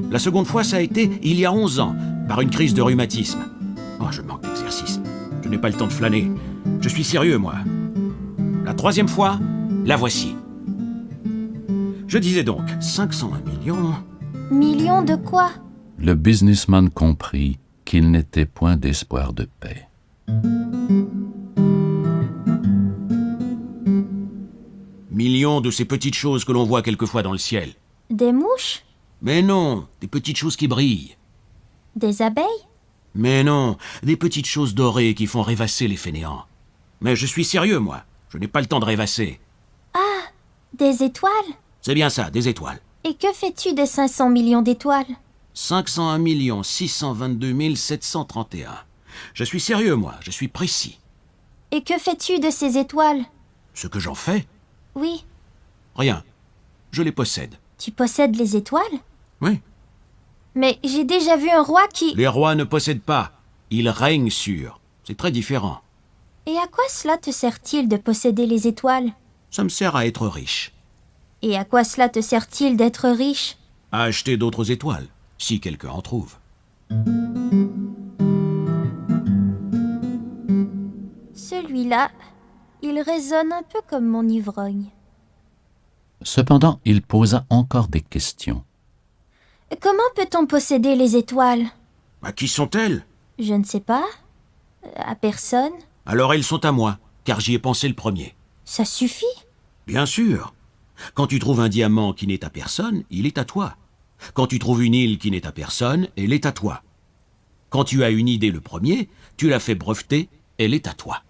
La seconde fois, ça a été il y a 11 ans, par une crise de rhumatisme. Oh, je manque d'exercice. Je n'ai pas le temps de flâner. Je suis sérieux, moi. La 3e fois, la voici. Je disais donc, 501 millions... Millions de quoi? Le businessman comprit qu'il n'était point d'espoir de paix. Millions de ces petites choses que l'on voit quelquefois dans le ciel. Des mouches? Mais non, des petites choses qui brillent. Des abeilles? Mais non, des petites choses dorées qui font rêvasser les fainéants. Mais je suis sérieux, moi. Je n'ai pas le temps de rêvasser. Ah, des étoiles? C'est bien ça, des étoiles. Et que fais-tu des 500 millions d'étoiles? 501 622 731. Je suis sérieux, moi. Je suis précis. Et que fais-tu de ces étoiles? Ce que j'en fais? Oui. Rien. Je les possède. Tu possèdes les étoiles? Oui. Mais j'ai déjà vu un roi qui... Les rois ne possèdent pas. Ils règnent sur. C'est très différent. Et à quoi cela te sert-il de posséder les étoiles? Ça me sert à être riche. Et à quoi cela te sert-il d'être riche? À acheter d'autres étoiles, si quelqu'un en trouve. Celui-là, il résonne un peu comme mon ivrogne. Cependant, il posa encore des questions. Comment peut-on posséder les étoiles? À qui sont-elles? Je ne sais pas. À personne. Alors elles sont à moi, car j'y ai pensé le premier. Ça suffit? Bien sûr. Quand tu trouves un diamant qui n'est à personne, il est à toi. Quand tu trouves une île qui n'est à personne, elle est à toi. Quand tu as une idée le premier, tu l'as fait breveter, elle est à toi.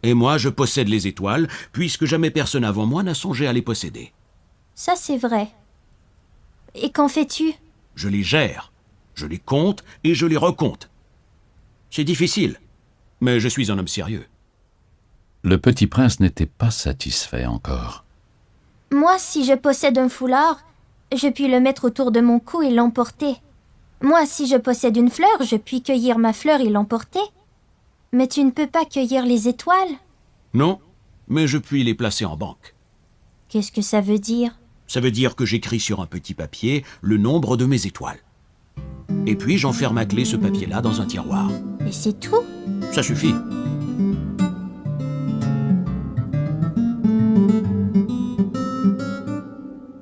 Et moi, je possède les étoiles, puisque jamais personne avant moi n'a songé à les posséder. Ça, c'est vrai. Et qu'en fais-tu? Je les gère, je les compte et je les recompte. C'est difficile, mais je suis un homme sérieux. Le petit prince n'était pas satisfait encore. Moi, si je possède un foulard, je puis le mettre autour de mon cou et l'emporter. Moi, si je possède une fleur, je puis cueillir ma fleur et l'emporter. Mais tu ne peux pas cueillir les étoiles. Non, mais je puis les placer en banque. Qu'est-ce que ça veut dire? Ça veut dire que j'écris sur un petit papier le nombre de mes étoiles. Et puis j'enferme à clé ce papier-là dans un tiroir. Et c'est tout? Ça suffit.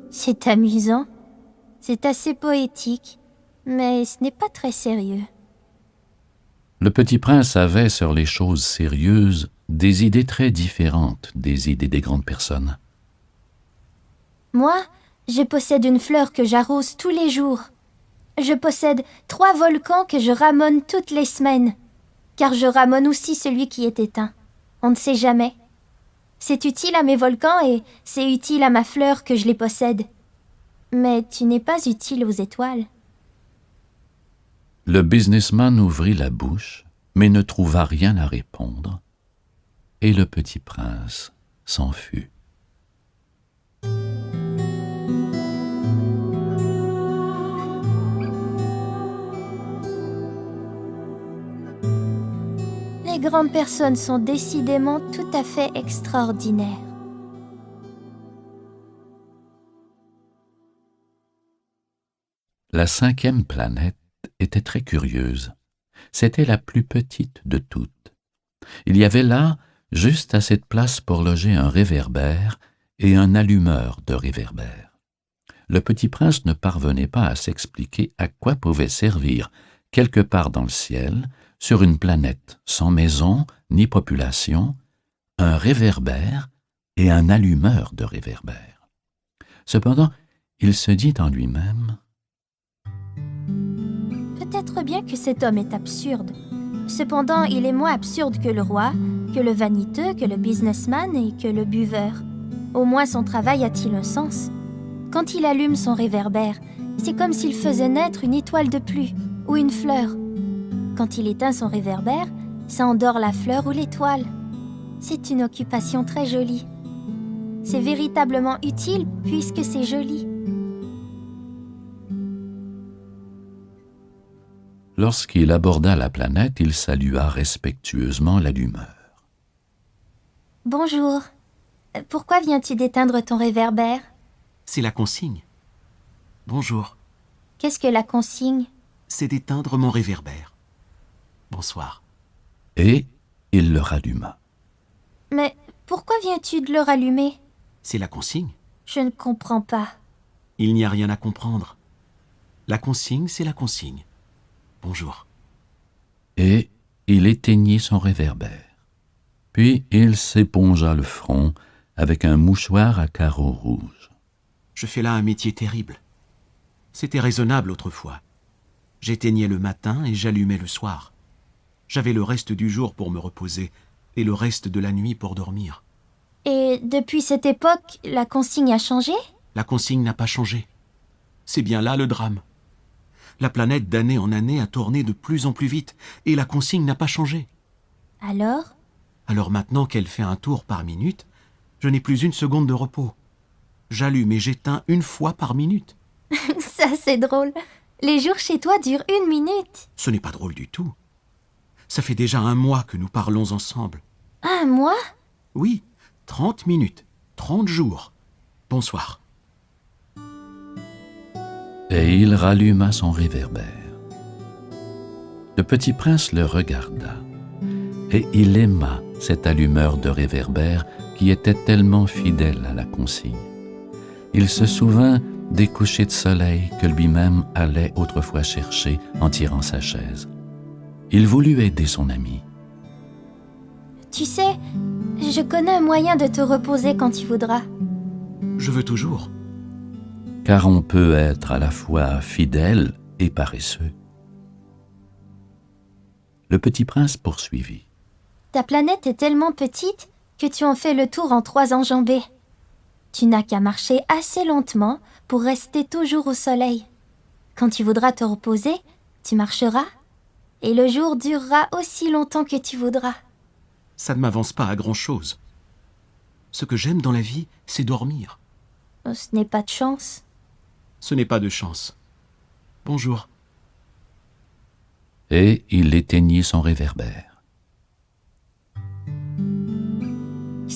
C'est amusant. C'est assez poétique, mais ce n'est pas très sérieux. Le petit prince avait sur les choses sérieuses des idées très différentes des idées des grandes personnes. Moi, je possède une fleur que j'arrose tous les jours. Je possède 3 volcans que je ramone toutes les semaines, car je ramone aussi celui qui est éteint. On ne sait jamais. C'est utile à mes volcans et c'est utile à ma fleur que je les possède. Mais tu n'es pas utile aux étoiles. Le businessman ouvrit la bouche, mais ne trouva rien à répondre, et le petit prince s'en fut. Les grandes personnes sont décidément tout à fait extraordinaires. La 5e planète était très curieuse. C'était la plus petite de toutes. Il y avait là juste assez de place pour loger un réverbère et un allumeur de réverbère. Le petit prince ne parvenait pas à s'expliquer à quoi pouvait servir, quelque part dans le ciel, sur une planète sans maison ni population, un réverbère et un allumeur de réverbère. Cependant, il se dit en lui-même: Peut-être bien que cet homme est absurde. Cependant, il est moins absurde que le roi, que le vaniteux, que le businessman et que le buveur. Au moins son travail a-t-il un sens. Quand il allume son réverbère, c'est comme s'il faisait naître une étoile de pluie ou une fleur. Quand il éteint son réverbère, ça endort la fleur ou l'étoile. C'est une occupation très jolie. C'est véritablement utile puisque c'est joli. Lorsqu'il aborda la planète, il salua respectueusement l'allumeur. « Bonjour. Pourquoi viens-tu d'éteindre ton réverbère? C'est la consigne. Bonjour. Qu'est-ce que la consigne? C'est d'éteindre mon réverbère. Bonsoir. Et il le ralluma. Mais pourquoi viens-tu de le rallumer? C'est la consigne. Je ne comprends pas. Il n'y a rien à comprendre. La consigne, c'est la consigne. Bonjour. Et il éteignit son réverbère. Puis il s'épongea le front avec un mouchoir à carreaux rouges. Je fais là un métier terrible. C'était raisonnable autrefois. J'éteignais le matin et j'allumais le soir. J'avais le reste du jour pour me reposer et le reste de la nuit pour dormir. Et depuis cette époque, la consigne a changé? La consigne n'a pas changé. C'est bien là le drame. La planète d'année en année a tourné de plus en plus vite et la consigne n'a pas changé. Alors? Alors maintenant qu'elle fait un tour par minute, je n'ai plus une seconde de repos. J'allume et j'éteins une fois par minute. Ça, c'est drôle. Les jours chez toi durent 1 minute. Ce n'est pas drôle du tout. Ça fait déjà 1 mois que nous parlons ensemble. 1 mois? Oui, 30 minutes, 30 jours. Bonsoir. Et il ralluma son réverbère. Le petit prince le regarda, et il aima cet allumeur de réverbère qui était tellement fidèle à la consigne. Il se souvint des couchers de soleil que lui-même allait autrefois chercher en tirant sa chaise. Il voulut aider son ami. Tu sais, je connais un moyen de te reposer quand tu voudras. Je veux toujours. Car on peut être à la fois fidèle et paresseux. Le petit prince poursuivit. Ta planète est tellement petite que tu en fais le tour en 3 enjambées. Tu n'as qu'à marcher assez lentement pour rester toujours au soleil. Quand tu voudras te reposer, tu marcheras, et le jour durera aussi longtemps que tu voudras. Ça ne m'avance pas à grand-chose. Ce que j'aime dans la vie, c'est dormir. Ce n'est pas de chance. Ce n'est pas de chance. Bonjour. Et il éteignit son réverbère.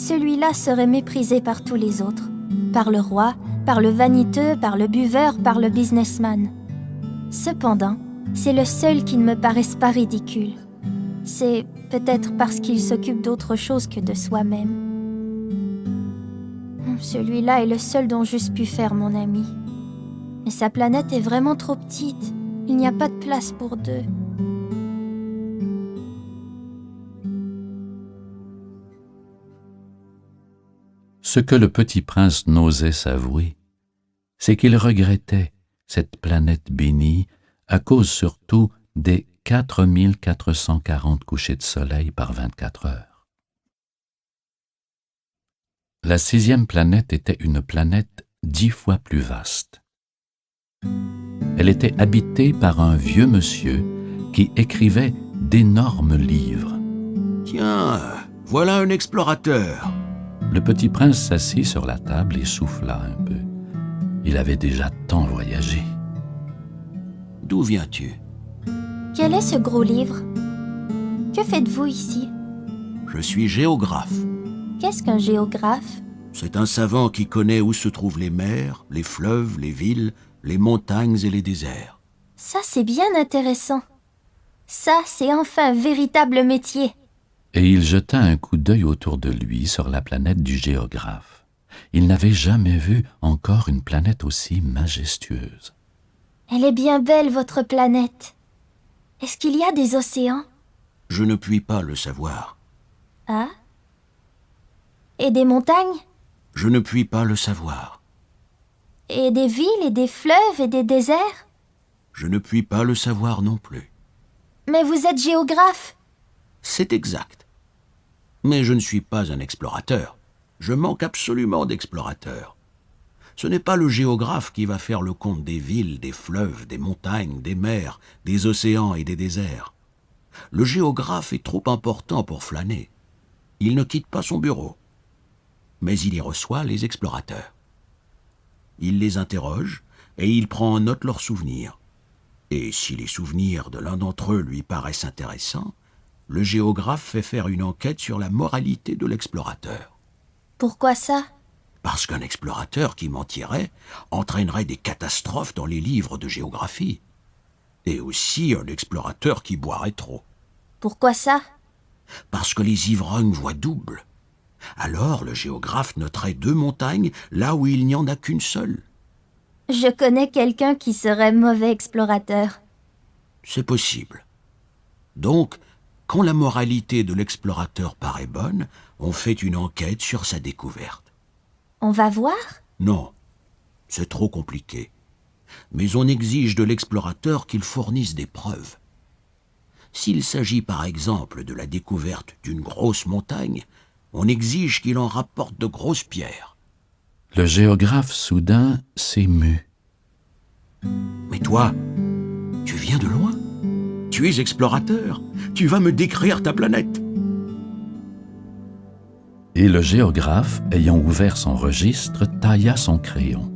celui-là serait méprisé par tous les autres, par le roi, par le vaniteux, par le buveur, par le businessman. Cependant, c'est le seul qui ne me paraisse pas ridicule. C'est peut-être parce qu'il s'occupe d'autre chose que de soi-même. Celui-là est le seul dont j'eusse pu faire mon ami. Mais sa planète est vraiment trop petite. Il n'y a pas de place pour deux. Ce que le petit prince n'osait s'avouer, c'est qu'il regrettait cette planète bénie à cause surtout des 4440 couchers de soleil par 24 heures. La 6e planète était une planète 10 fois plus vaste. Elle était habitée par un vieux monsieur qui écrivait d'énormes livres. Tiens, voilà un explorateur. Le petit prince s'assit sur la table et souffla un peu. Il avait déjà tant voyagé. D'où viens-tu? Quel est ce gros livre? Que faites-vous ici? Je suis géographe. Qu'est-ce qu'un géographe? C'est un savant qui connaît où se trouvent les mers, les fleuves, les villes, les montagnes et les déserts. Ça, c'est bien intéressant. Ça, c'est enfin un véritable métier. Et il jeta un coup d'œil autour de lui sur la planète du géographe. Il n'avait jamais vu encore une planète aussi majestueuse. Elle est bien belle, votre planète. Est-ce qu'il y a des océans? Je ne puis pas le savoir. Ah? Et des montagnes? Je ne puis pas le savoir. Et des villes et des fleuves et des déserts? Je ne puis pas le savoir non plus. Mais vous êtes géographe. C'est exact. Mais je ne suis pas un explorateur. Je manque absolument d'explorateurs. Ce n'est pas le géographe qui va faire le compte des villes, des fleuves, des montagnes, des mers, des océans et des déserts. Le géographe est trop important pour flâner. Il ne quitte pas son bureau. Mais il y reçoit les explorateurs. Il les interroge et il prend en note leurs souvenirs. Et si les souvenirs de l'un d'entre eux lui paraissent intéressants, le géographe fait faire une enquête sur la moralité de l'explorateur. Pourquoi ça? Parce qu'un explorateur qui mentirait entraînerait des catastrophes dans les livres de géographie. Et aussi un explorateur qui boirait trop. Pourquoi ça? Parce que les ivrognes voient double. Alors le géographe noterait 2 montagnes là où il n'y en a qu'une seule. Je connais quelqu'un qui serait mauvais explorateur. C'est possible. Donc, quand la moralité de l'explorateur paraît bonne, on fait une enquête sur sa découverte. On va voir? Non, c'est trop compliqué. Mais on exige de l'explorateur qu'il fournisse des preuves. S'il s'agit par exemple de la découverte d'une grosse montagne, on exige qu'il en rapporte de grosses pierres. Le géographe soudain s'émut. Mais toi, tu viens de loin. Tu es explorateur. Tu vas me décrire ta planète. Et le géographe, ayant ouvert son registre, tailla son crayon.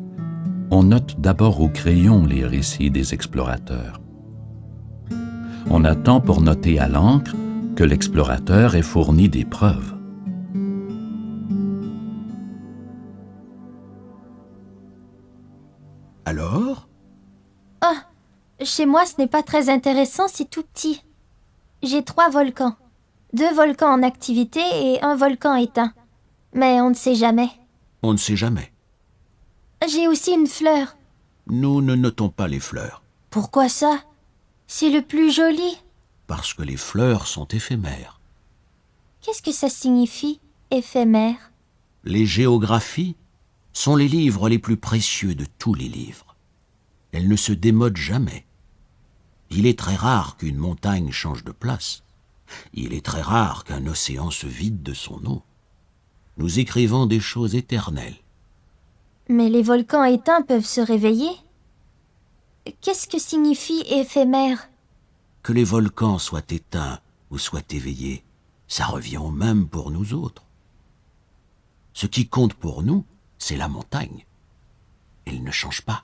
On note d'abord au crayon les récits des explorateurs. On attend pour noter à l'encre que l'explorateur ait fourni des preuves. Alors? Ah, chez moi, ce n'est pas très intéressant, c'est tout petit. J'ai 3 volcans. 2 volcans en activité et 1 volcan éteint. Mais on ne sait jamais. On ne sait jamais. J'ai aussi une fleur. Nous ne notons pas les fleurs, Pourquoi ça? C'est le plus joli. parce que les fleurs sont éphémères. Qu'est-ce que ça signifie, éphémère? Les géographies sont les livres les plus précieux de tous les livres. Elles ne se démodent jamais. Il est très rare qu'une montagne change de place. Il est très rare qu'un océan se vide de son eau. Nous écrivons des choses éternelles. Mais les volcans éteints peuvent se réveiller. Qu'est-ce que signifie éphémère? Que les volcans soient éteints ou soient éveillés, ça revient au même pour nous autres. Ce qui compte pour nous, c'est la montagne. Elle ne change pas.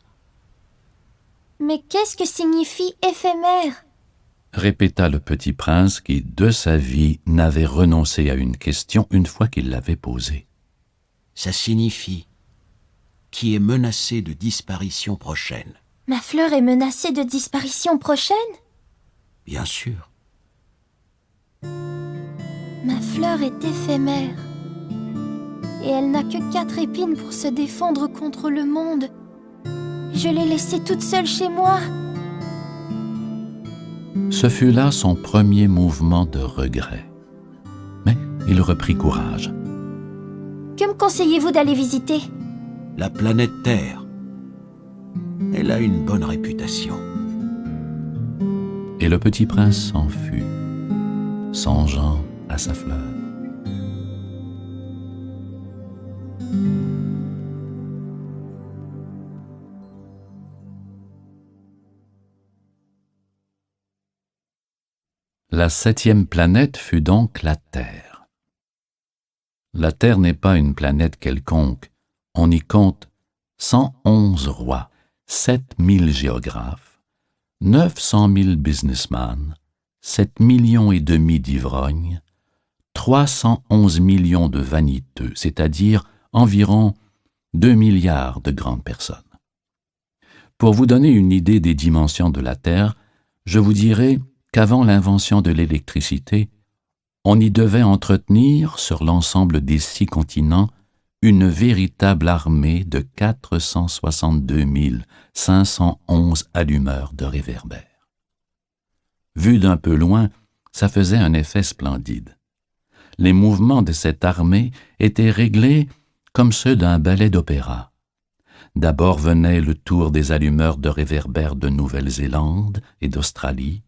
Mais qu'est-ce que signifie éphémère? répéta le petit prince qui, de sa vie, n'avait renoncé à une question une fois qu'il l'avait posée. Ça signifie qui est menacé de disparition prochaine. Ma fleur est menacée de disparition prochaine? Bien sûr. Ma fleur est éphémère. Et elle n'a que 4 épines pour se défendre contre le monde. Je l'ai laissée toute seule chez moi. Ce fut là son premier mouvement de regret. Mais il reprit courage. Que me conseillez-vous d'aller visiter? La planète Terre. Elle a une bonne réputation. Et le petit prince s'en fut, songeant à sa fleur. La 7e planète fut donc la Terre. La Terre n'est pas une planète quelconque. On y compte 111 rois, 7000 géographes, 900 000 businessmen, 7,5 millions d'ivrognes, 311 millions de vaniteux, c'est-à-dire environ 2 milliards de grandes personnes. Pour vous donner une idée des dimensions de la Terre, je vous dirai qu'avant l'invention de l'électricité, on y devait entretenir, sur l'ensemble des 6 continents, une véritable armée de 462 511 allumeurs de réverbères. Vu d'un peu loin, ça faisait un effet splendide. Les mouvements de cette armée étaient réglés comme ceux d'un ballet d'opéra. D'abord venait le tour des allumeurs de réverbères de Nouvelle-Zélande et d'Australie,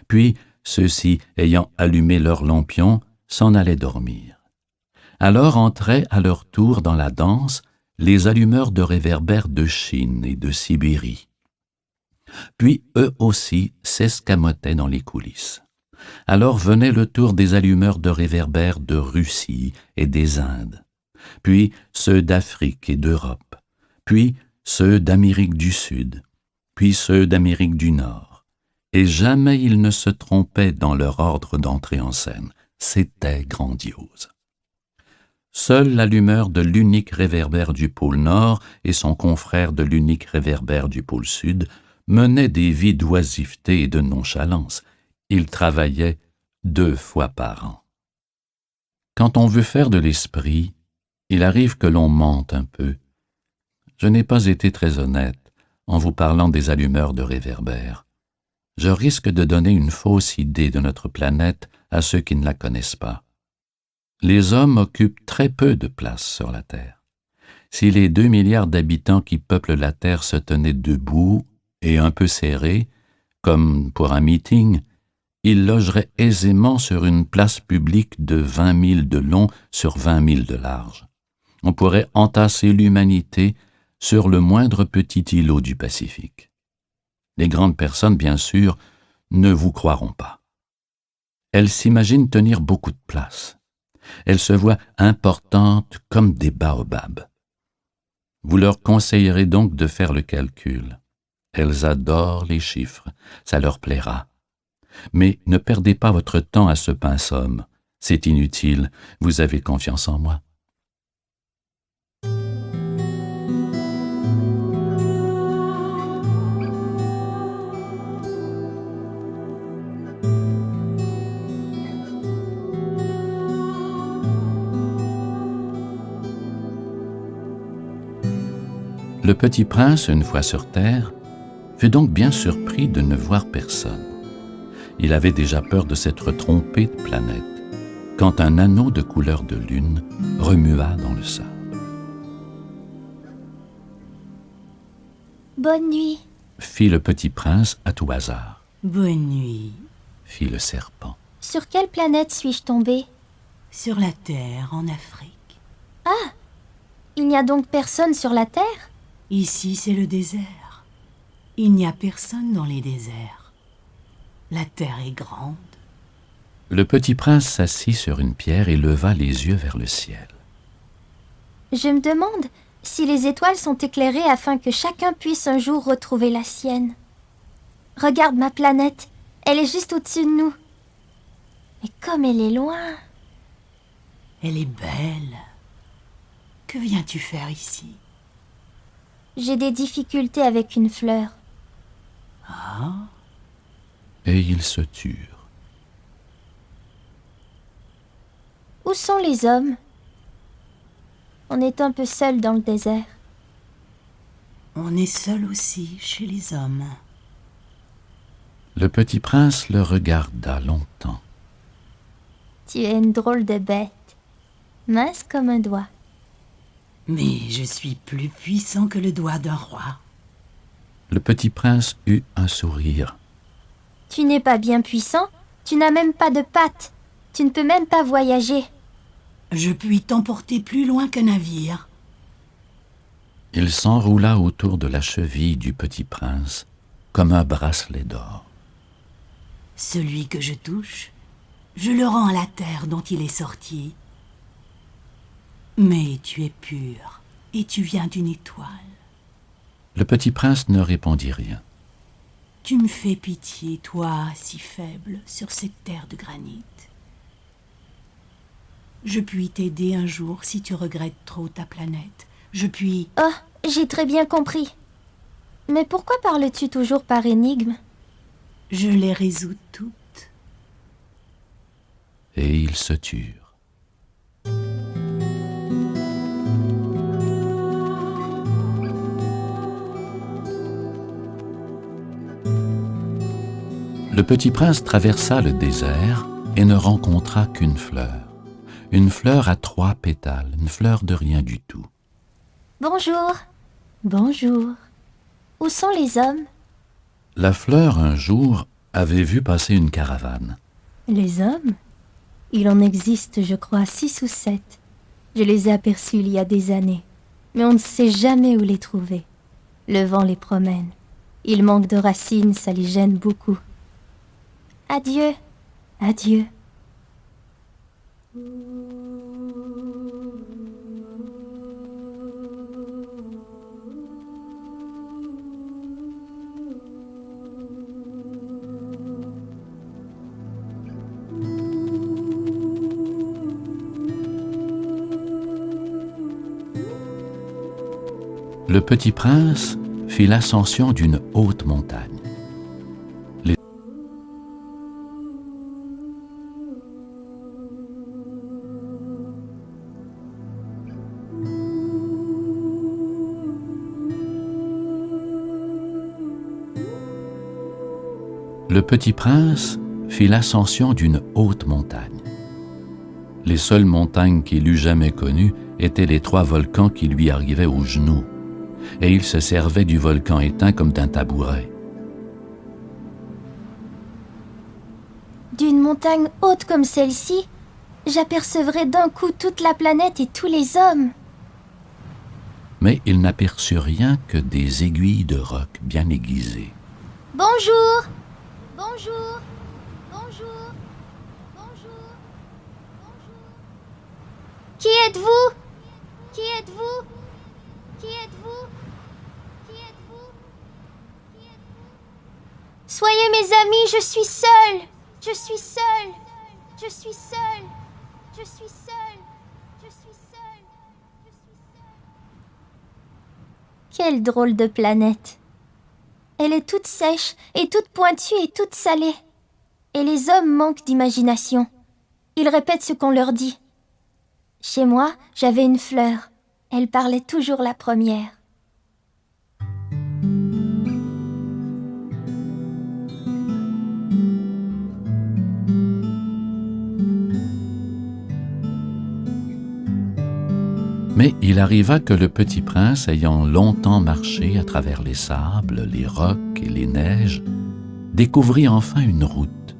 puis ceux-ci, ayant allumé leurs lampions, s'en allaient dormir. Alors entraient à leur tour dans la danse les allumeurs de réverbères de Chine et de Sibérie. Puis eux aussi s'escamotaient dans les coulisses. Alors venait le tour des allumeurs de réverbères de Russie et des Indes, puis ceux d'Afrique et d'Europe, puis ceux d'Amérique du Sud, puis ceux d'Amérique du Nord. Et jamais ils ne se trompaient dans leur ordre d'entrée en scène. C'était grandiose. Seul l'allumeur de l'unique réverbère du pôle Nord et son confrère de l'unique réverbère du pôle Sud menaient des vies d'oisiveté et de nonchalance. Ils travaillaient 2 fois par an. Quand on veut faire de l'esprit, il arrive que l'on mente un peu. Je n'ai pas été très honnête en vous parlant des allumeurs de réverbères. Je risque de donner une fausse idée de notre planète à ceux qui ne la connaissent pas. Les hommes occupent très peu de place sur la Terre. Si les 2 milliards d'habitants qui peuplent la Terre se tenaient debout et un peu serrés, comme pour un meeting, ils logeraient aisément sur une place publique de 20 000 de long sur 20 000 de large. On pourrait entasser l'humanité sur le moindre petit îlot du Pacifique. Les grandes personnes, bien sûr, ne vous croiront pas. Elles s'imaginent tenir beaucoup de place. Elles se voient importantes comme des baobabs. Vous leur conseillerez donc de faire le calcul. Elles adorent les chiffres, ça leur plaira. Mais ne perdez pas votre temps à ce pince-homme. C'est inutile, vous avez confiance en moi. Le petit prince, une fois sur terre, fut donc bien surpris de ne voir personne. Il avait déjà peur de s'être trompé de planète, quand un anneau de couleur de lune remua dans le sable. Bonne nuit. Fit le petit prince à tout hasard. Bonne nuit. Fit le serpent. Sur quelle planète suis-je tombée? Sur la Terre, en Afrique. Ah! Il n'y a donc personne sur la Terre? Ici, c'est le désert. Il n'y a personne dans les déserts. La Terre est grande. Le petit prince s'assit sur une pierre et leva les yeux vers le ciel. Je me demande si les étoiles sont éclairées afin que chacun puisse un jour retrouver la sienne. Regarde ma planète, Elle est juste au-dessus de nous. Mais comme elle est loin... Elle est belle. Que viens-tu faire ici? J'ai des difficultés avec une fleur. Ah, Et ils se turent. Où sont les hommes? On est un peu seul dans le désert. on est seul aussi chez les hommes. Le petit prince le regarda longtemps. Tu es une drôle de bête, mince comme un doigt. Mais je suis plus puissant que le doigt d'un roi. Le petit prince eut un sourire. Tu n'es pas bien puissant, tu n'as même pas de pattes, tu ne peux même pas voyager. Je puis t'emporter plus loin qu'un navire. Il s'enroula autour de la cheville du petit prince comme un bracelet d'or. Celui que je touche, je le rends à la terre dont il est sorti. Mais tu es pur et tu viens d'une étoile. Le petit prince ne répondit rien. Tu me fais pitié, toi, si faible, sur cette terre de granit. Je puis t'aider un jour si tu regrettes trop ta planète. Je puis... Oh, j'ai très bien compris. Mais pourquoi parles-tu toujours par énigme? Je les résous toutes. Et ils se turent. Le petit prince traversa le désert et ne rencontra qu'une fleur. Une fleur à 3 pétales, une fleur de rien du tout. Bonjour. Bonjour. Où sont les hommes? La fleur, un jour, avait vu passer une caravane. Les hommes? Il en existe, je crois, 6 ou 7. Je les ai aperçus il y a des années. Mais on ne sait jamais où les trouver. Le vent les promène. Ils manquent de racines, ça les gêne beaucoup. Adieu. Adieu. Le petit prince fit l'ascension d'une haute montagne. Le petit prince fit l'ascension d'une haute montagne. Les seules montagnes qu'il eût jamais connues étaient les 3 volcans qui lui arrivaient aux genoux, et il se servait du volcan éteint comme d'un tabouret. D'une montagne haute comme celle-ci, j'apercevrai d'un coup toute la planète et tous les hommes. Mais il n'aperçut rien que des aiguilles de roc bien aiguisées. Bonjour. Bonjour. Bonjour. Bonjour. Bonjour. Qui êtes-vous? Qui êtes-vous? Qui êtes-vous? Qui êtes-vous? Qui êtes-vous? Soyez mes amis, je suis seule. Je suis seule. Je suis seule. Je suis seule. Je suis seule. Je suis seule. Quelle drôle de planète. Elle est toute sèche et toute pointue et toute salée. Et les hommes manquent d'imagination. Ils répètent ce qu'on leur dit. Chez moi, j'avais une fleur. Elle parlait toujours la première. Mais il arriva que le petit prince, ayant longtemps marché à travers les sables, les rocs et les neiges, découvrit enfin une route.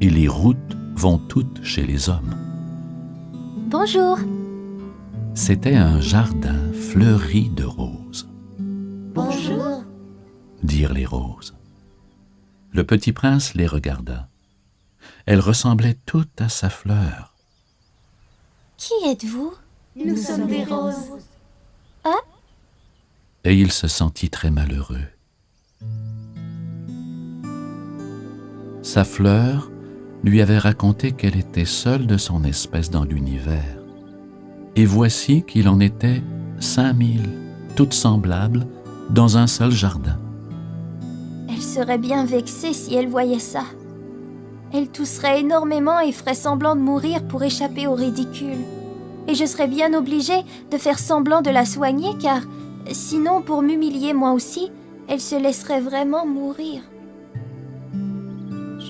Et les routes vont toutes chez les hommes. Bonjour. C'était un jardin fleuri de roses. Bonjour. Dirent les roses. Le petit prince les regarda. Elles ressemblaient toutes à sa fleur. Qui êtes-vous? Nous sommes des roses. Et il se sentit très malheureux. Sa fleur lui avait raconté qu'elle était seule de son espèce dans l'univers. Et voici qu'il en était 5000, toutes semblables, dans un seul jardin. Elle serait bien vexée si elle voyait ça. Elle tousserait énormément et ferait semblant de mourir pour échapper au ridicule. Et je serais bien obligée de faire semblant de la soigner car, sinon, pour m'humilier moi aussi, elle se laisserait vraiment mourir.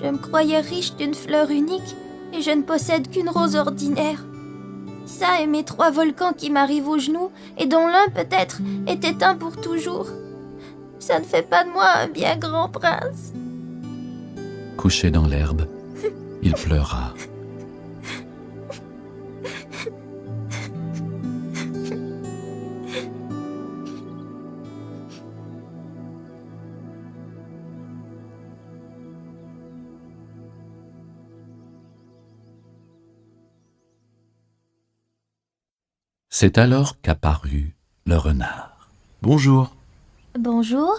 Je me croyais riche d'une fleur unique et je ne possède qu'une rose ordinaire. Ça et mes 3 volcans qui m'arrivent aux genoux et dont l'un peut-être est éteint pour toujours. Ça ne fait pas de moi un bien grand prince. Couché dans l'herbe, il pleura. C'est alors qu'apparut le renard. « Bonjour. Bonjour.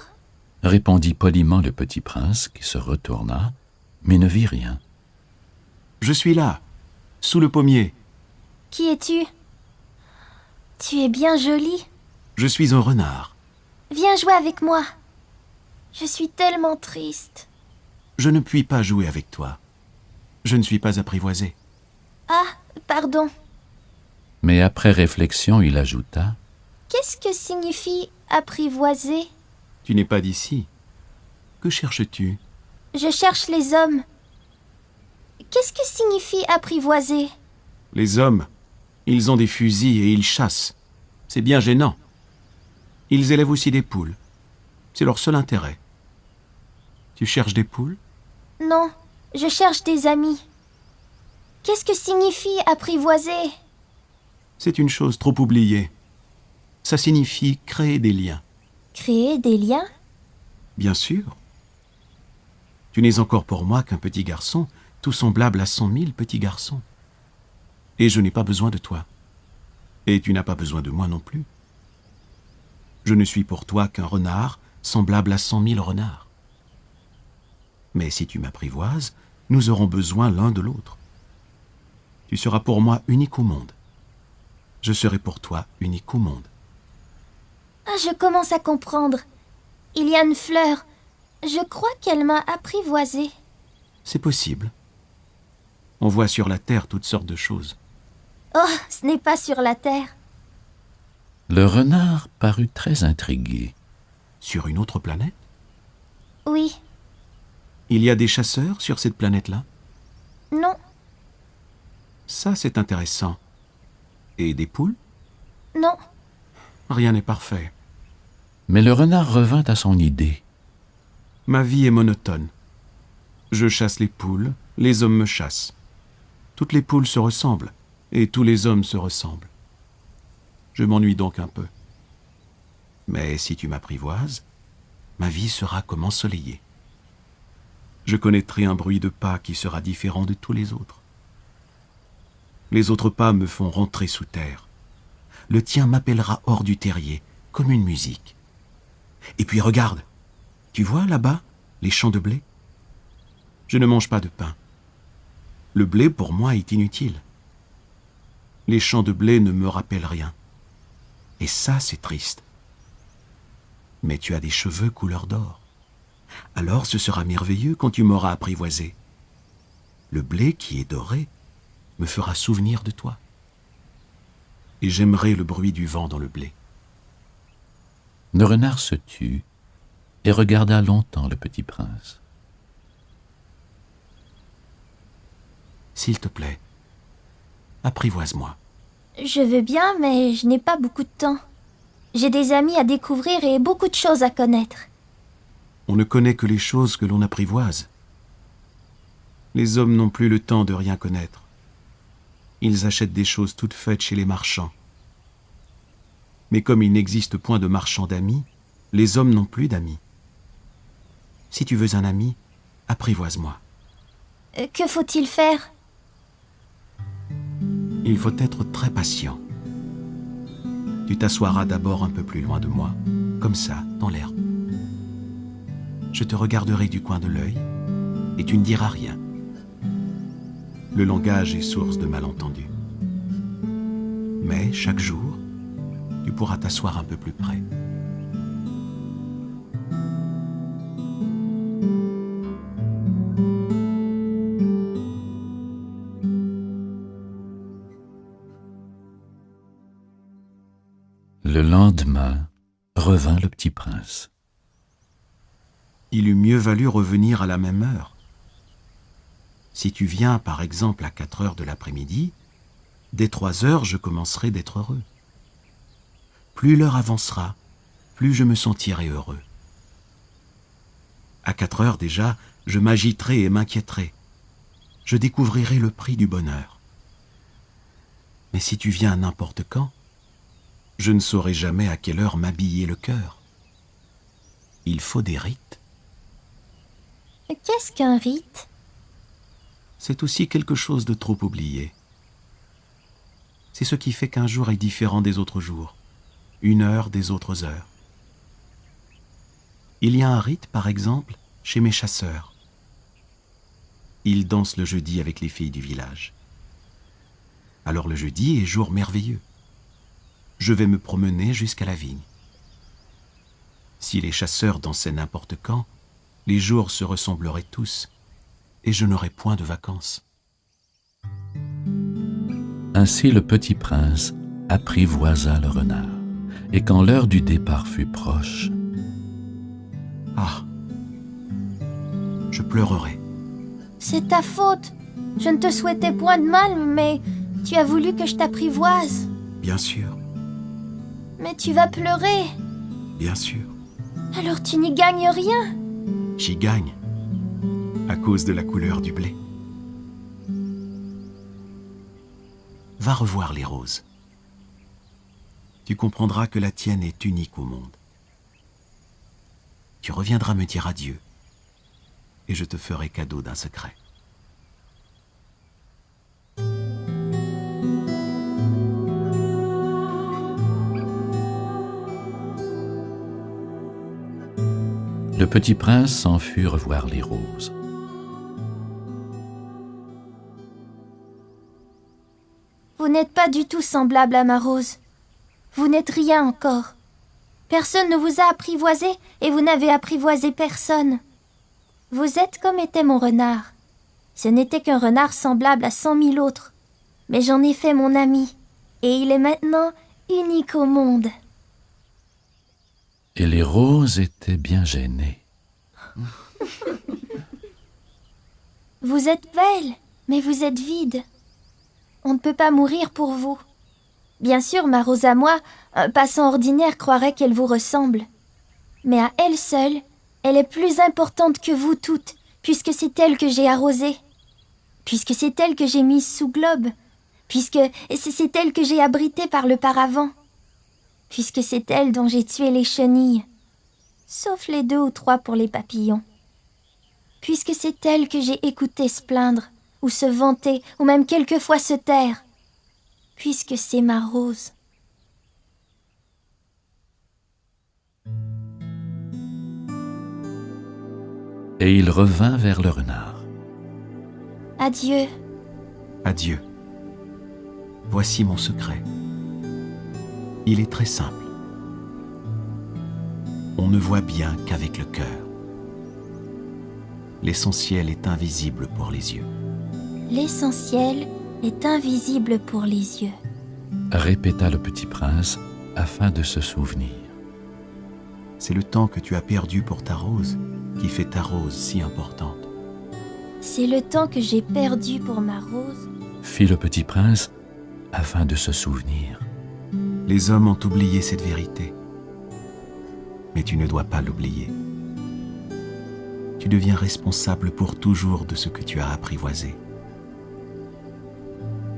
Répondit poliment le petit prince qui se retourna, mais ne vit rien. Je suis là, sous le pommier. Qui es-tu? Tu es bien jolie. Je suis un renard. Viens jouer avec moi. Je suis tellement triste. Je ne puis pas jouer avec toi. Je ne suis pas apprivoisé. Ah, pardon. Mais après réflexion, il ajouta « Qu'est-ce que signifie apprivoiser? Tu n'es pas d'ici. Que cherches-tu? Je cherche les hommes. Qu'est-ce que signifie apprivoiser? Les hommes, ils ont des fusils et ils chassent. C'est bien gênant. Ils élèvent aussi des poules. C'est leur seul intérêt. Tu cherches des poules? Non, je cherche des amis. Qu'est-ce que signifie apprivoiser? C'est une chose trop oubliée. Ça signifie créer des liens. Créer des liens? Bien sûr. Tu n'es encore pour moi qu'un petit garçon, tout semblable à 100 000 petits garçons. Et je n'ai pas besoin de toi. Et tu n'as pas besoin de moi non plus. Je ne suis pour toi qu'un renard, semblable à 100 000 renards. Mais si tu m'apprivoises, nous aurons besoin l'un de l'autre. Tu seras pour moi unique au monde. Je serai pour toi unique au monde. Ah, je commence à comprendre. Il y a une fleur. Je crois qu'elle m'a apprivoisée. C'est possible. On voit sur la terre toutes sortes de choses. Oh, ce n'est pas sur la terre. Le renard parut très intrigué. Sur une autre planète? Oui. Il y a des chasseurs sur cette planète-là? Non. Ça, c'est intéressant. Et des poules? Non. Rien n'est parfait. Mais le renard revint à son idée. Ma vie est monotone. Je chasse les poules, les hommes me chassent. Toutes les poules se ressemblent, et tous les hommes se ressemblent. Je m'ennuie donc un peu. Mais si tu m'apprivoises, ma vie sera comme ensoleillée. Je connaîtrai un bruit de pas qui sera différent de tous les autres. Les autres pas me font rentrer sous terre. Le tien m'appellera hors du terrier, comme une musique. Et puis regarde, tu vois là-bas les champs de blé? Je ne mange pas de pain. Le blé pour moi est inutile. Les champs de blé ne me rappellent rien. Et ça, c'est triste. Mais tu as des cheveux couleur d'or. Alors ce sera merveilleux quand tu m'auras apprivoisé. Le blé qui est doré me fera souvenir de toi. Et j'aimerai le bruit du vent dans le blé. Le renard se tut et regarda longtemps le petit prince. S'il te plaît, apprivoise-moi. Je veux bien, mais je n'ai pas beaucoup de temps. J'ai des amis à découvrir et beaucoup de choses à connaître. On ne connaît que les choses que l'on apprivoise. Les hommes n'ont plus le temps de rien connaître. Ils achètent des choses toutes faites chez les marchands. Mais comme il n'existe point de marchands d'amis, les hommes n'ont plus d'amis. Si tu veux un ami, apprivoise-moi. Que faut-il faire? Il faut être très patient. Tu t'assoiras d'abord un peu plus loin de moi, comme ça, dans l'herbe. Je te regarderai du coin de l'œil, et tu ne diras rien. Le langage est source de malentendus. Mais chaque jour, tu pourras t'asseoir un peu plus près. Le lendemain, revint le petit prince. Il eût mieux valu revenir à la même heure. Si tu viens, par exemple, à 4 heures de l'après-midi, dès 3 heures, je commencerai d'être heureux. Plus l'heure avancera, plus je me sentirai heureux. À 4 heures déjà, je m'agiterai et m'inquiéterai. Je découvrirai le prix du bonheur. Mais si tu viens n'importe quand, je ne saurai jamais à quelle heure m'habiller le cœur. Il faut des rites. Qu'est-ce qu'un rite? C'est aussi quelque chose de trop oublié. C'est ce qui fait qu'un jour est différent des autres jours, une heure des autres heures. Il y a un rite, par exemple, chez mes chasseurs. Ils dansent le jeudi avec les filles du village. Alors le jeudi est jour merveilleux. Je vais me promener jusqu'à la vigne. Si les chasseurs dansaient n'importe quand, les jours se ressembleraient tous, et je n'aurais point de vacances. Ainsi le petit prince apprivoisa le renard, et quand l'heure du départ fut proche, Ah, je pleurerai. C'est ta faute. Je ne te souhaitais point de mal, mais tu as voulu que je t'apprivoise. Bien sûr, Mais tu vas pleurer. bien sûr, Alors tu n'y gagnes rien. j'y gagne, à cause de la couleur du blé. Va revoir les roses. Tu comprendras que la tienne est unique au monde. Tu reviendras me dire adieu, et je te ferai cadeau d'un secret. le petit prince s'en fut revoir les roses. Vous n'êtes pas du tout semblable à ma rose. Vous n'êtes rien encore. Personne ne vous a apprivoisé et vous n'avez apprivoisé personne. Vous êtes comme était mon renard. Ce n'était qu'un renard semblable à 100 000 autres. Mais j'en ai fait mon ami et il est maintenant unique au monde. Et les roses étaient bien gênées. Vous êtes belle, mais vous êtes vide. On ne peut pas mourir pour vous. Bien sûr, ma rose à moi, un passant ordinaire croirait qu'elle vous ressemble. Mais à elle seule, elle est plus importante que vous toutes, puisque c'est elle que j'ai arrosée. Puisque c'est elle que j'ai mise sous globe. Puisque c'est elle que j'ai abritée par le paravent. Puisque c'est elle dont j'ai tué les chenilles. Sauf les 2 ou 3 pour les papillons. Puisque c'est elle que j'ai écouté se plaindre, ou se vanter, ou même quelquefois se taire. Puisque c'est ma rose. Et il revint vers le renard. Adieu. Adieu. Voici mon secret. Il est très simple. On ne voit bien qu'avec le cœur. L'essentiel est invisible pour les yeux. L'essentiel est invisible pour les yeux. Répéta le petit prince afin de se souvenir. C'est le temps que tu as perdu pour ta rose qui fait ta rose si importante. C'est le temps que j'ai perdu pour ma rose. Fit le petit prince afin de se souvenir. Les hommes ont oublié cette vérité. Mais tu ne dois pas l'oublier. Tu deviens responsable pour toujours de ce que tu as apprivoisé.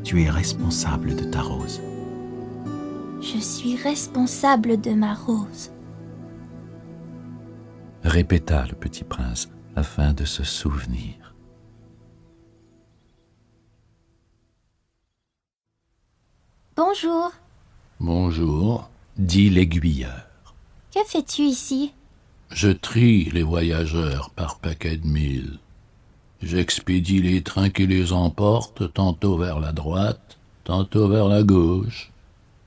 Tu es responsable de ta rose. Je suis responsable de ma rose. Répéta le petit prince afin de se souvenir. Bonjour. Bonjour, dit l'aiguilleur. Que fais-tu ici? Je trie les voyageurs par paquet de 1000. J'expédie les trains qui les emportent, tantôt vers la droite, tantôt vers la gauche.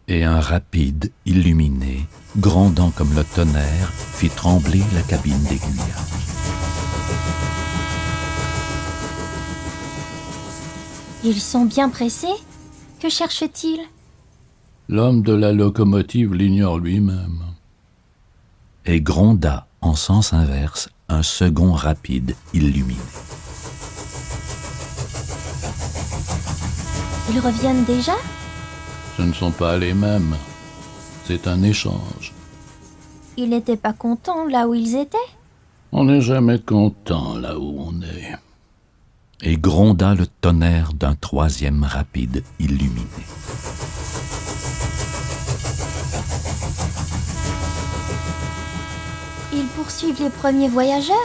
Et un rapide illuminé, grondant comme le tonnerre, fit trembler la cabine d'aiguillage. Ils sont bien pressés? Que cherchent-ils? L'homme de la locomotive l'ignore lui-même. Et gronda en sens inverse un second rapide illuminé. Ils reviennent déjà? Ce ne sont pas les mêmes. C'est un échange. Ils n'étaient pas contents là où ils étaient? On n'est jamais content là où on est. Et gronda le tonnerre d'un troisième rapide illuminé. Ils poursuivent les premiers voyageurs?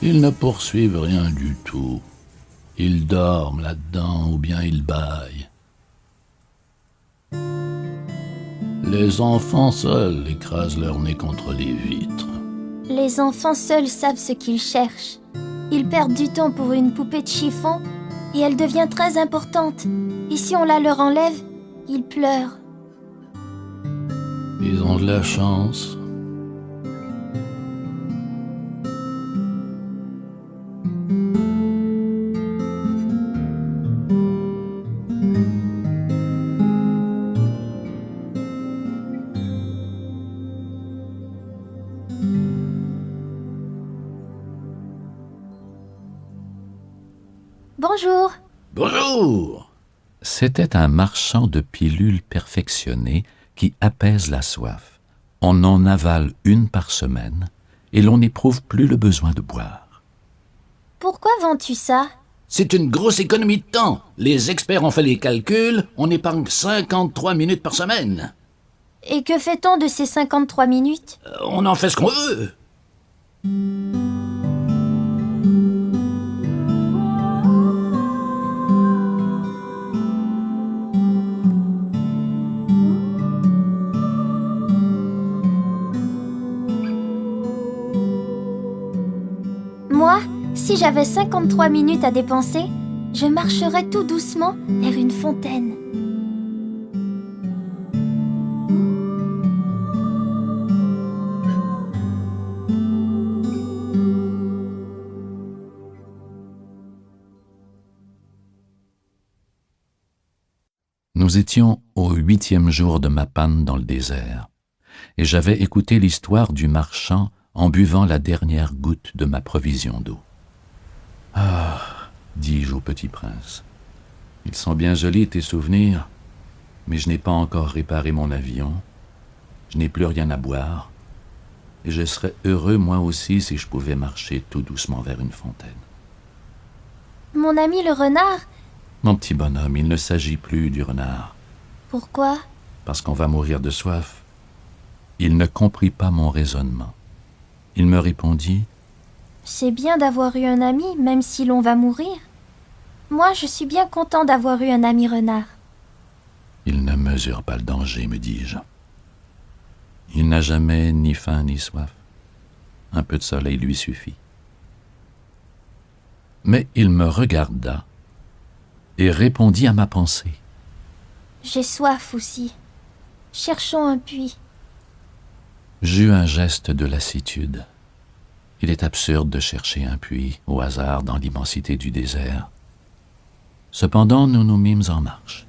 Ils ne poursuivent rien du tout. Ils dorment là-dedans ou bien ils bâillent. Les enfants seuls écrasent leur nez contre les vitres. Les enfants seuls savent ce qu'ils cherchent. Ils perdent du temps pour une poupée de chiffon et elle devient très importante. Et si on la leur enlève, ils pleurent. Ils ont de la chance. Bonjour. Bonjour! C'était un marchand de pilules perfectionnées qui apaise la soif. On en avale une par semaine et l'on n'éprouve plus le besoin de boire. Pourquoi vends-tu ça? C'est une grosse économie de temps. Les experts ont fait les calculs, on épargne 53 minutes par semaine. Et que fait-on de ces 53 minutes? On en fait ce qu'on veut. Moi, si j'avais 53 minutes à dépenser, je marcherais tout doucement vers une fontaine. Nous étions au 8e jour de ma panne dans le désert, et j'avais écouté l'histoire du marchand en buvant la dernière goutte de ma provision d'eau. « Ah, dis-je au petit prince, ils sont bien jolis tes souvenirs, mais je n'ai pas encore réparé mon avion, je n'ai plus rien à boire, et je serais heureux moi aussi si je pouvais marcher tout doucement vers une fontaine. » Mon ami le renard? Mon petit bonhomme, il ne s'agit plus du renard, Pourquoi? parce qu'on va mourir de soif. Il ne comprit pas mon raisonnement. Il me répondit: C'est bien d'avoir eu un ami, même si l'on va mourir. Moi, je suis bien content d'avoir eu un ami renard. Il ne mesure pas le danger, me dis-je. Il n'a jamais ni faim ni soif. Un peu de soleil lui suffit. Mais il me regarda et répondit à ma pensée. J'ai soif aussi. Cherchons un puits. J'eus un geste de lassitude. Il est absurde de chercher un puits au hasard dans l'immensité du désert. Cependant, nous nous mîmes en marche.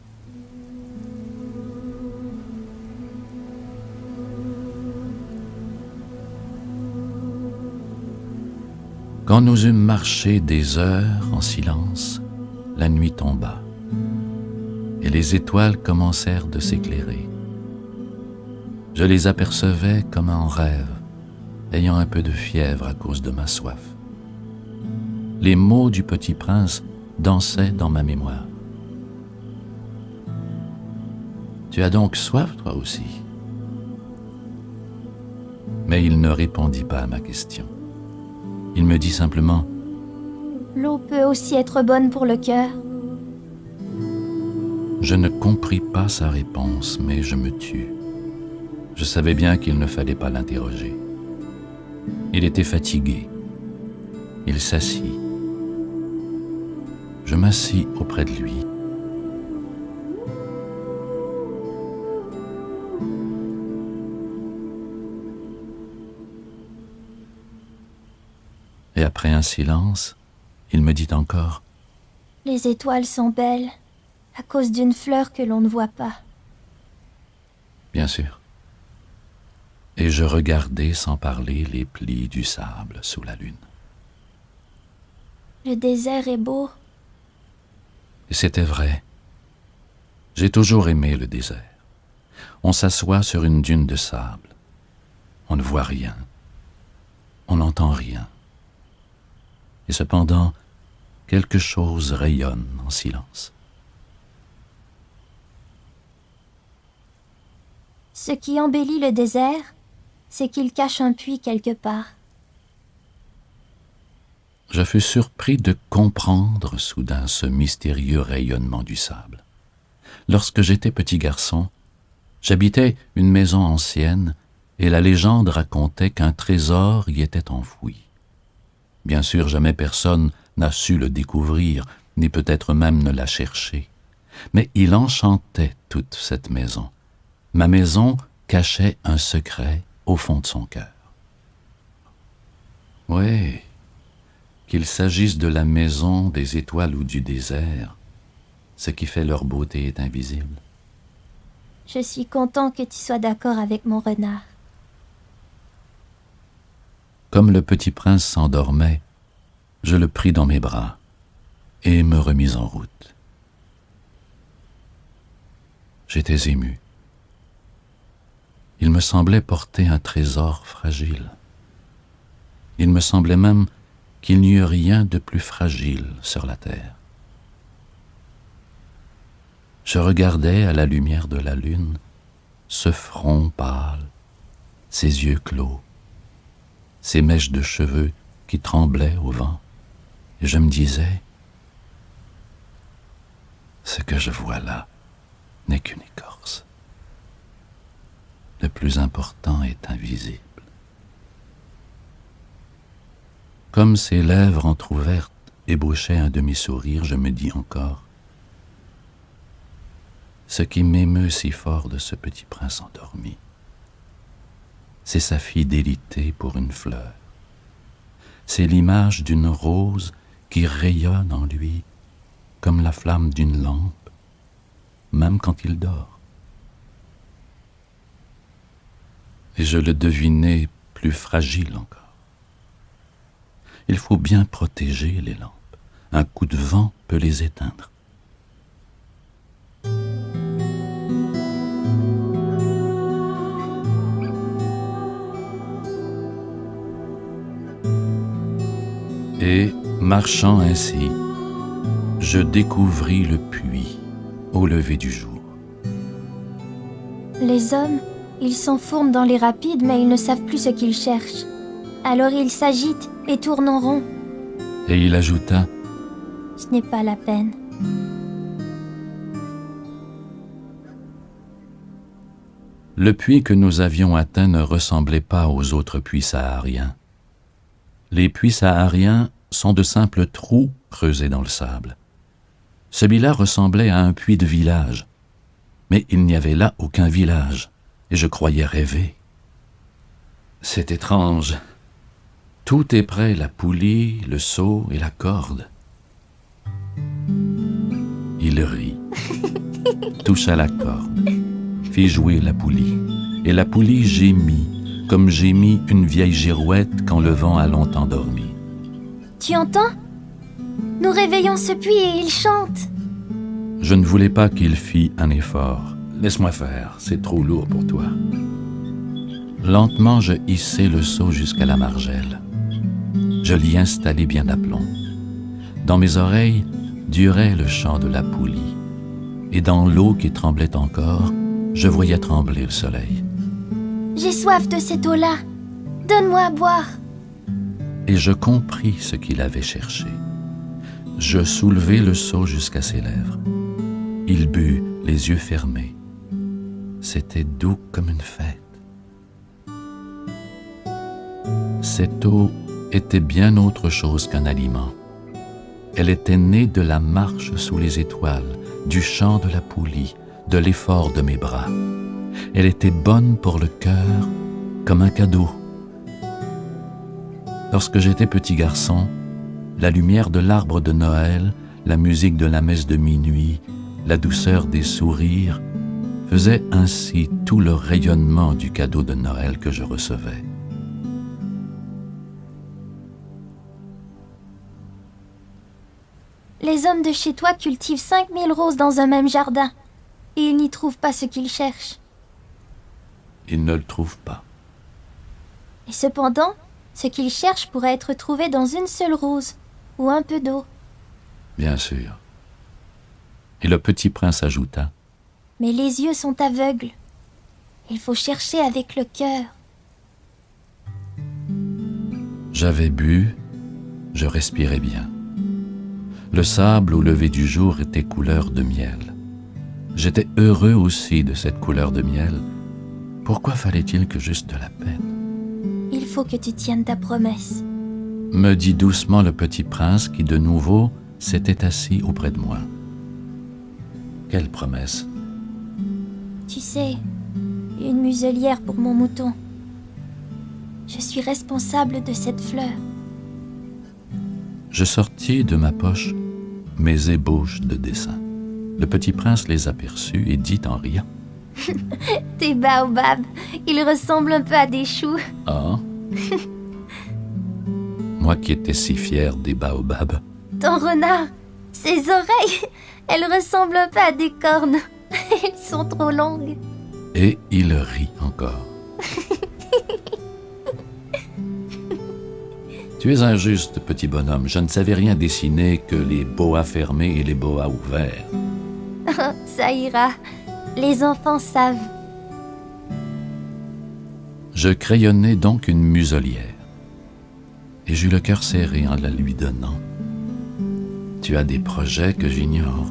Quand nous eûmes marché des heures en silence, la nuit tomba, et les étoiles commencèrent de s'éclairer. Je les apercevais comme en rêve, ayant un peu de fièvre à cause de ma soif. Les mots du petit prince dansaient dans ma mémoire. « Tu as donc soif, toi aussi ?» Mais il ne répondit pas à ma question. Il me dit simplement: L'eau peut aussi être bonne pour le cœur. Je ne compris pas sa réponse, mais je me tus. Je savais bien qu'il ne fallait pas l'interroger. Il était fatigué. Il s'assit. Je m'assis auprès de lui. Et après un silence, il me dit encore: Les étoiles sont belles, à cause d'une fleur que l'on ne voit pas. Bien sûr. Et je regardais sans parler les plis du sable sous la lune. Le désert est beau. Et c'était vrai. J'ai toujours aimé le désert. On s'assoit sur une dune de sable. On ne voit rien. On n'entend rien. Et cependant, quelque chose rayonne en silence. Ce qui embellit le désert, c'est qu'il cache un puits quelque part. Je fus surpris de comprendre soudain ce mystérieux rayonnement du sable. Lorsque j'étais petit garçon, j'habitais une maison ancienne et la légende racontait qu'un trésor y était enfoui. Bien sûr, jamais personne n'a su le découvrir, ni peut-être même ne l'a cherché. Mais il enchantait toute cette maison. Ma maison cachait un secret au fond de son cœur. Oui, qu'il s'agisse de la maison, des étoiles ou du désert, ce qui fait leur beauté est invisible. Je suis content que tu sois d'accord avec mon renard. Comme le petit prince s'endormait, je le pris dans mes bras et me remis en route. J'étais ému. Il me semblait porter un trésor fragile. Il me semblait même qu'il n'y eut rien de plus fragile sur la terre. Je regardais à la lumière de la lune ce front pâle, ses yeux clos, ses mèches de cheveux qui tremblaient au vent, et je me disais: ce que je vois là n'est qu'une écorce. Le plus important est invisible. Comme ses lèvres entr'ouvertes ébauchaient un demi-sourire, je me dis encore: ce qui m'émeut si fort de ce petit prince endormi, c'est sa fidélité pour une fleur. C'est l'image d'une rose qui rayonne en lui comme la flamme d'une lampe, même quand il dort. Et je le devinais plus fragile encore. Il faut bien protéger les lampes. Un coup de vent peut les éteindre. Et, marchant ainsi, je découvris le puits au lever du jour. Les hommes, ils s'enfournent dans les rapides, mais ils ne savent plus ce qu'ils cherchent. Alors ils s'agitent et tournent en rond. Et il ajouta: Ce n'est pas la peine. le puits que nous avions atteint ne ressemblait pas aux autres puits sahariens. Les puits sahariens sont de simples trous creusés dans le sable. Celui-là ressemblait à un puits de village, mais il n'y avait là aucun village, et je croyais rêver. C'est étrange. Tout est prêt, la poulie, le seau et la corde. Il rit, toucha la corde, fit jouer la poulie, et la poulie gémit, comme gémit une vieille girouette quand le vent a longtemps dormi. Tu entends? Nous réveillons ce puits et il chante. Je ne voulais pas qu'il fît un effort. Laisse-moi faire, c'est trop lourd pour toi. Lentement, je hissai le seau jusqu'à la margelle. Je l'y installai bien d'aplomb. Dans mes oreilles durait le chant de la poulie, et dans l'eau qui tremblait encore, je voyais trembler le soleil. J'ai soif de cette eau-là. Donne-moi à boire. Et je compris ce qu'il avait cherché. Je soulevai le seau jusqu'à ses lèvres. Il but, les yeux fermés. C'était doux comme une fête. Cette eau était bien autre chose qu'un aliment. Elle était née de la marche sous les étoiles, du chant de la poulie, de l'effort de mes bras. Elle était bonne pour le cœur, comme un cadeau. Lorsque j'étais petit garçon, la lumière de l'arbre de Noël, la musique de la messe de minuit, la douceur des sourires, faisaient ainsi tout le rayonnement du cadeau de Noël que je recevais. Les hommes de chez toi cultivent 5000 roses dans un même jardin, et ils n'y trouvent pas ce qu'ils cherchent. Ils ne le trouvent pas. Et cependant, ce qu'ils cherchent pourrait être trouvé dans une seule rose, ou un peu d'eau. Bien sûr. Et le petit prince ajouta, « Mais les yeux sont aveugles. Il faut chercher avec le cœur. » J'avais bu, je respirais bien. Le sable au lever du jour était couleur de miel. J'étais heureux aussi de cette couleur de miel. Pourquoi fallait-il que j'eusse de la peine? Il faut que tu tiennes ta promesse. Me dit doucement le petit prince qui de nouveau s'était assis auprès de moi. Quelle promesse? Tu sais, une muselière pour mon mouton. Je suis responsable de cette fleur. Je sortis de ma poche mes ébauches de dessin. Le petit prince les aperçut et dit en riant, « Tes baobabs, ils ressemblent un peu à des choux. » Ah. Moi qui étais si fier des baobabs. Ton renard, ses oreilles, elles ressemblent un peu à des cornes. Elles sont trop longues. Et il rit encore. Tu es injuste, petit bonhomme. Je ne savais rien dessiner que les boas fermés et les boas ouverts. Ça ira. Les enfants savent. Je crayonnai donc une muselière. Et j'eus le cœur serré en la lui donnant. Tu as des projets que j'ignore.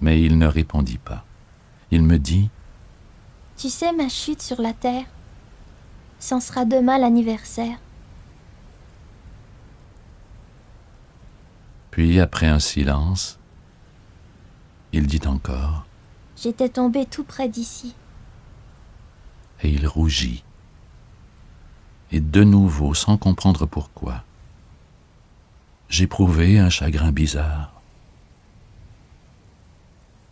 Mais il ne répondit pas. Il me dit, « Tu sais ma chute sur la terre? C'en sera demain l'anniversaire. » Puis, après un silence, il dit encore, « J'étais tombé tout près d'ici. » Et il rougit. Et de nouveau, sans comprendre pourquoi, j'éprouvai un chagrin bizarre.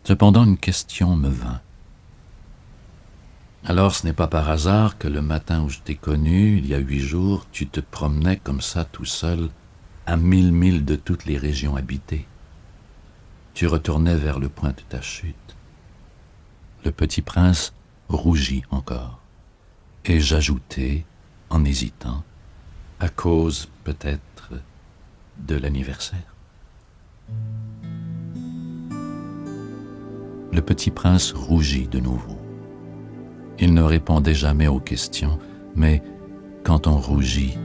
Cependant, une question me vint. Alors, ce n'est pas par hasard que le matin où je t'ai connu, il y a 8 jours, tu te promenais comme ça tout seul, à 1000 milles de toutes les régions habitées. Tu retournais vers le point de ta chute. Le petit prince rougit encore. Et j'ajoutai, en hésitant, à cause peut-être de l'anniversaire. Le petit prince rougit de nouveau. Il ne répondait jamais aux questions, mais quand on rougit,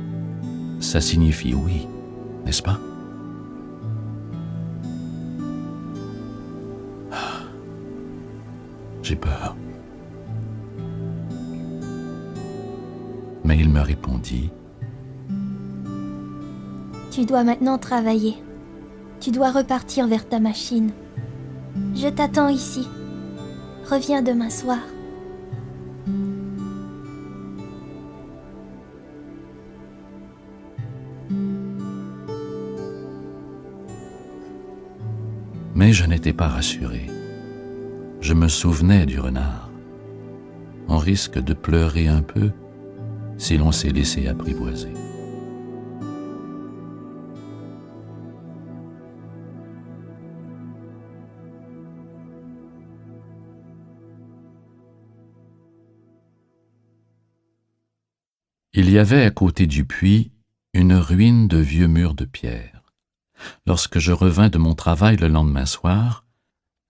ça signifie oui, n'est-ce pas? J'ai peur. Mais il me répondit, « Tu dois maintenant travailler. Tu dois repartir vers ta machine. Je t'attends ici. Reviens demain soir. » Mais je n'étais pas rassuré. Je me souvenais du renard. On risque de pleurer un peu si l'on s'est laissé apprivoiser. Il y avait à côté du puits une ruine de vieux murs de pierre. Lorsque je revins de mon travail le lendemain soir,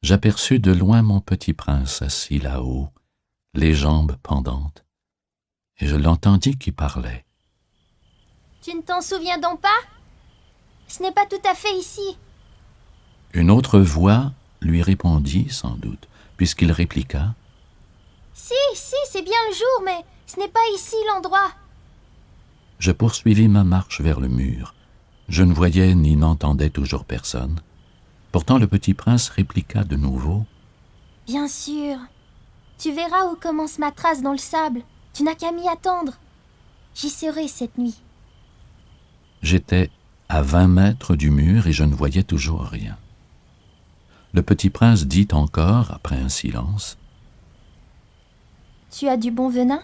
j'aperçus de loin mon petit prince assis là-haut, les jambes pendantes, et je l'entendis qui parlait. « Tu ne t'en souviens donc pas? Ce n'est pas tout à fait ici. » Une autre voix lui répondit sans doute, puisqu'il répliqua. « Si, c'est bien le jour, mais Ce n'est pas ici l'endroit. Je poursuivis ma marche vers le mur. Je ne voyais ni n'entendais toujours personne. Pourtant le petit prince répliqua de nouveau. Bien sûr. Tu verras où commence ma trace dans le sable. Tu n'as qu'à m'y attendre. J'y serai cette nuit. J'étais à 20 mètres du mur et je ne voyais toujours rien. Le petit prince dit encore, après un silence, « Tu as du bon venin?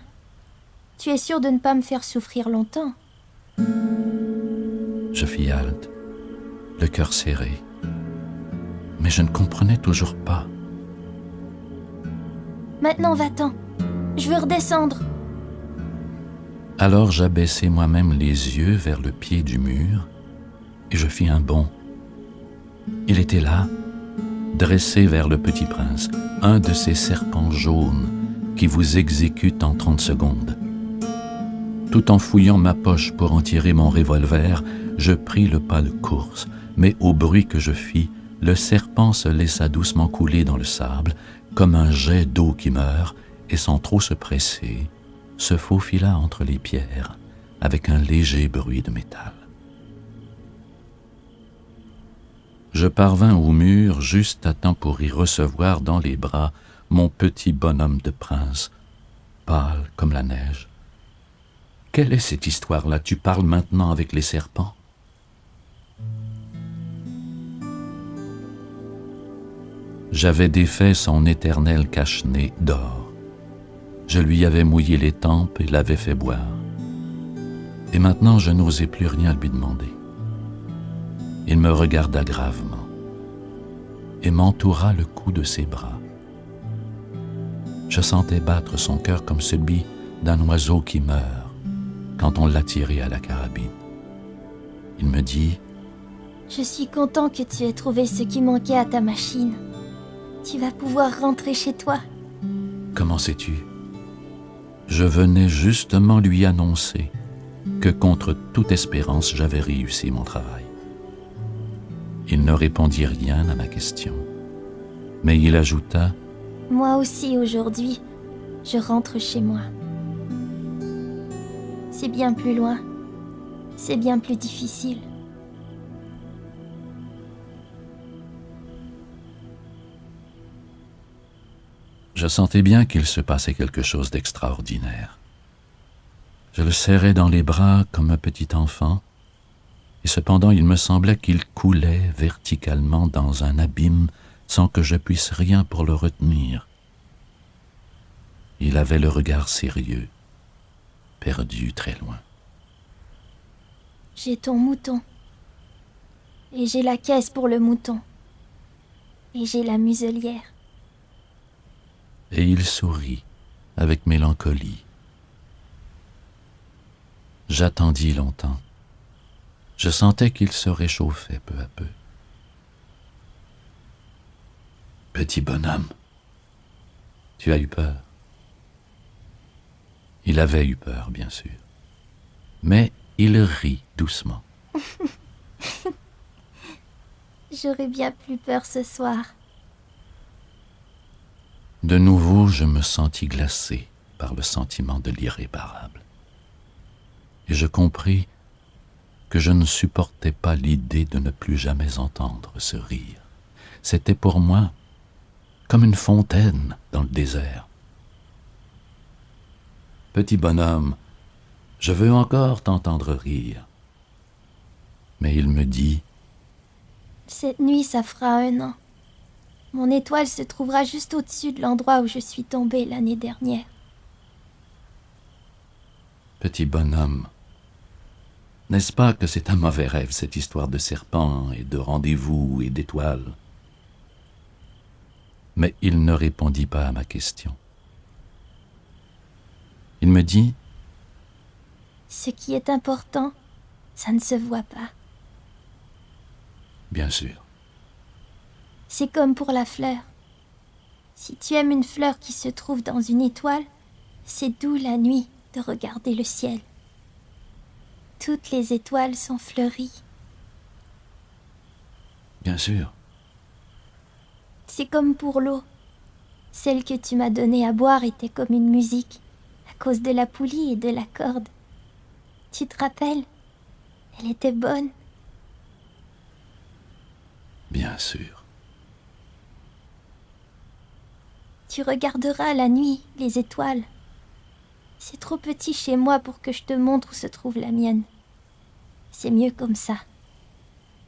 Tu es sûr de ne pas me faire souffrir longtemps? » Je fis halte, le cœur serré, mais je ne comprenais toujours pas. « Maintenant va-t'en, je veux redescendre. » Alors j'abaissai moi-même les yeux vers le pied du mur et je fis un bond. Il était là, dressé vers le petit prince, un de ces serpents jaunes qui vous exécutent en 30 secondes. Tout en fouillant ma poche pour en tirer mon revolver, je pris le pas de course, mais au bruit que je fis, le serpent se laissa doucement couler dans le sable, comme un jet d'eau qui meurt, et sans trop se presser, se faufila entre les pierres, avec un léger bruit de métal. Je parvins au mur juste à temps pour y recevoir dans les bras mon petit bonhomme de prince, pâle comme la neige. « Quelle est cette histoire-là? Tu parles maintenant avec les serpents? » J'avais défait son éternel cache-nez d'or. Je lui avais mouillé les tempes et l'avais fait boire. Et maintenant, je n'osais plus rien lui demander. Il me regarda gravement et m'entoura le cou de ses bras. Je sentais battre son cœur comme celui d'un oiseau qui meurt quand on l'a tiré à la carabine. Il me dit « Je suis content que tu aies trouvé ce qui manquait à ta machine. Tu vas pouvoir rentrer chez toi. » Comment sais-tu? Je venais justement lui annoncer que contre toute espérance, j'avais réussi mon travail. Il ne répondit rien à ma question, mais il ajouta « Moi aussi aujourd'hui, je rentre chez moi. C'est bien plus loin, c'est bien plus difficile. » Je sentais bien qu'il se passait quelque chose d'extraordinaire. Je le serrais dans les bras comme un petit enfant, et cependant il me semblait qu'il coulait verticalement dans un abîme sans que je puisse rien pour le retenir. Il avait le regard sérieux, perdu très loin. « J'ai ton mouton, et j'ai la caisse pour le mouton, et j'ai la muselière. » Et il sourit avec mélancolie. J'attendis longtemps. Je sentais qu'il se réchauffait peu à peu. « Petit bonhomme, tu as eu peur. » Il avait eu peur, bien sûr. Mais il rit doucement. J'aurais bien plus peur ce soir. De nouveau, je me sentis glacé par le sentiment de l'irréparable. Et je compris que je ne supportais pas l'idée de ne plus jamais entendre ce rire. C'était pour moi comme une fontaine dans le désert. « Petit bonhomme, je veux encore t'entendre rire. » Mais il me dit « Cette nuit, ça fera 1 an. Mon étoile se trouvera juste au-dessus de l'endroit où je suis tombée l'année dernière. » Petit bonhomme, n'est-ce pas que c'est un mauvais rêve, cette histoire de serpents et de rendez-vous et d'étoiles? Mais il ne répondit pas à ma question. Il me dit « Ce qui est important, ça ne se voit pas. » Bien sûr. C'est comme pour la fleur. Si tu aimes une fleur qui se trouve dans une étoile, c'est doux la nuit de regarder le ciel. Toutes les étoiles sont fleuries. Bien sûr. C'est comme pour l'eau. Celle que tu m'as donnée à boire était comme une musique, à cause de la poulie et de la corde. Tu te rappelles? Elle était bonne. Bien sûr. Tu regarderas la nuit les étoiles. C'est trop petit chez moi pour que je te montre où se trouve la mienne. C'est mieux comme ça.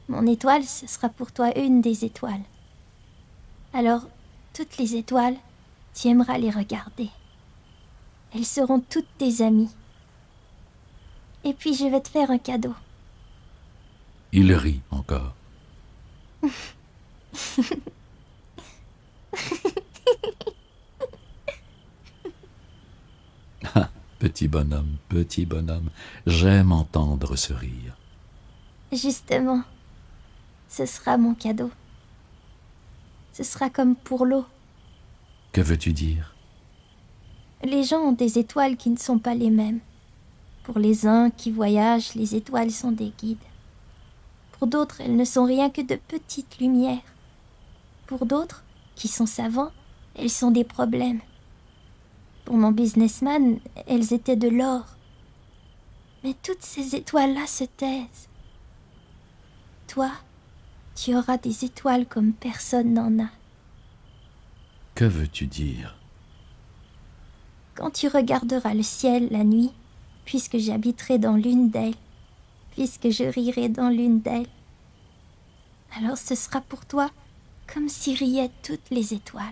Mon étoile, ce sera pour toi une des étoiles. Alors, toutes les étoiles, tu aimeras les regarder. Elles seront toutes tes amies. Et puis je vais te faire un cadeau. Il rit encore. Ah, petit bonhomme, j'aime entendre ce rire. Justement, ce sera mon cadeau. Ce sera comme pour l'eau. Que veux-tu dire? Les gens ont des étoiles qui ne sont pas les mêmes. Pour les uns qui voyagent, les étoiles sont des guides. Pour d'autres, elles ne sont rien que de petites lumières. Pour d'autres, qui sont savants, elles sont des problèmes. Pour mon businessman, elles étaient de l'or. Mais toutes ces étoiles-là se taisent. Toi, tu auras des étoiles comme personne n'en a. Que veux-tu dire? Quand tu regarderas le ciel la nuit, puisque j'habiterai dans l'une d'elles, puisque je rirai dans l'une d'elles, alors ce sera pour toi comme si riaient toutes les étoiles.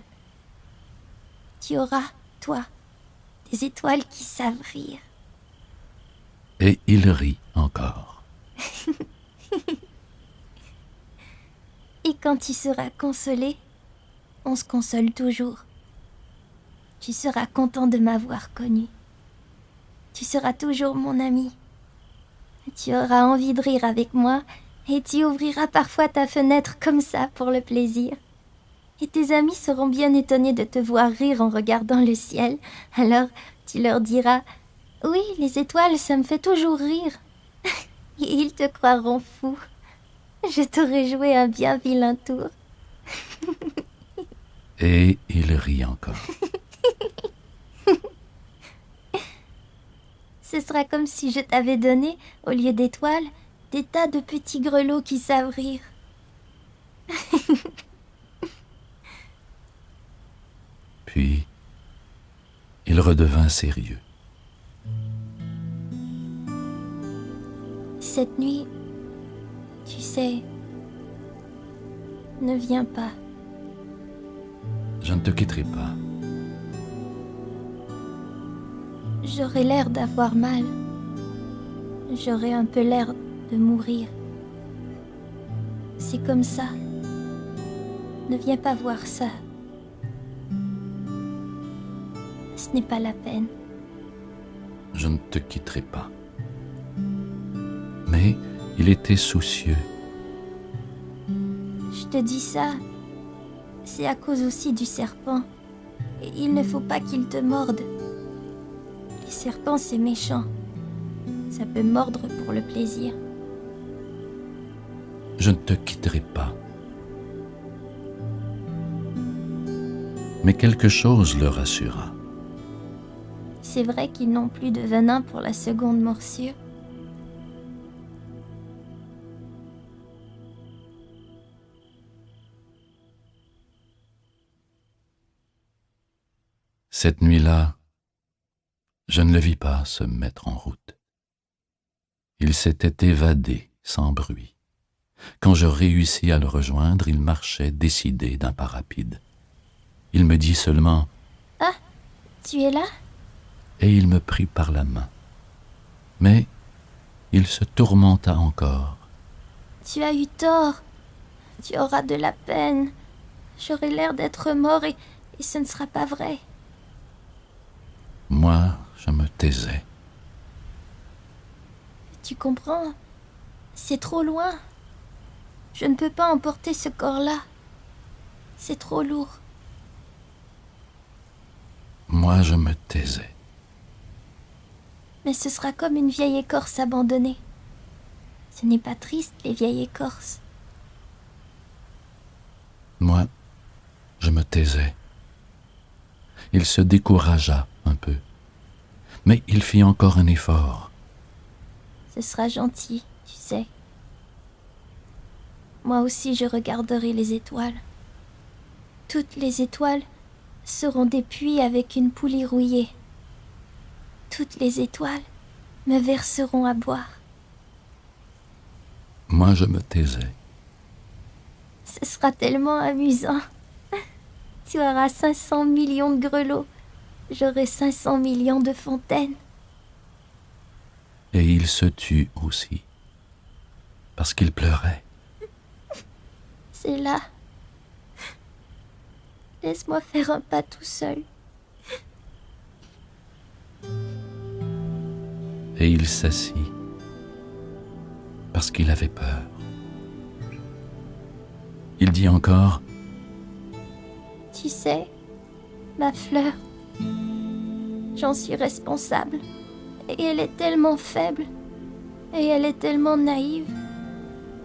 Tu auras, toi, des étoiles qui savent rire. Et il rit encore. Et quand tu seras consolé, on se console toujours. Tu seras content de m'avoir connu. Tu seras toujours mon ami. Tu auras envie de rire avec moi et tu ouvriras parfois ta fenêtre comme ça pour le plaisir. Et tes amis seront bien étonnés de te voir rire en regardant le ciel. Alors tu leur diras « Oui, les étoiles, ça me fait toujours rire. » Et ils te croiront fou. Je t'aurais joué un bien vilain tour. Et il rit encore. Ce sera comme si je t'avais donné, au lieu d'étoiles, des tas de petits grelots qui savent rire. Puis, il redevint sérieux. Cette nuit, tu sais, ne viens pas. Je ne te quitterai pas. J'aurai l'air d'avoir mal. J'aurai un peu l'air de mourir. C'est comme ça. Ne viens pas voir ça. Ce n'est pas la peine. Je ne te quitterai pas. Mais il était soucieux. Je te dis ça, c'est à cause aussi du serpent. Et il ne faut pas qu'il te morde. Les serpents, c'est méchant. Ça peut mordre pour le plaisir. Je ne te quitterai pas. Mais quelque chose le rassura. C'est vrai qu'ils n'ont plus de venin pour la seconde morsure. Cette nuit-là, je ne le vis pas se mettre en route. Il s'était évadé sans bruit. Quand je réussis à le rejoindre, il marchait décidé d'un pas rapide. Il me dit seulement « Ah, tu es là ?» et il me prit par la main. Mais il se tourmenta encore. « Tu as eu tort. Tu auras de la peine. J'aurai l'air d'être mort et ce ne sera pas vrai. » Moi, je me taisais. Tu comprends? C'est trop loin. Je ne peux pas emporter ce corps-là. C'est trop lourd. Moi, je me taisais. Mais ce sera comme une vieille écorce abandonnée. Ce n'est pas triste, les vieilles écorces. Moi, je me taisais. Il se découragea un peu. Mais il fit encore un effort. Ce sera gentil, tu sais. Moi aussi je regarderai les étoiles. Toutes les étoiles seront des puits avec une poulie rouillée. Toutes les étoiles me verseront à boire. Moi, je me taisais. Ce sera tellement amusant. Tu auras 500 millions de grelots. J'aurai 500 millions de fontaines. Et il se tut aussi, parce qu'il pleurait. C'est là. Laisse-moi faire un pas tout seul. Et il s'assit, parce qu'il avait peur. Il dit encore, Tu sais, ma fleur, j'en suis responsable. Et elle est tellement faible. Et elle est tellement naïve.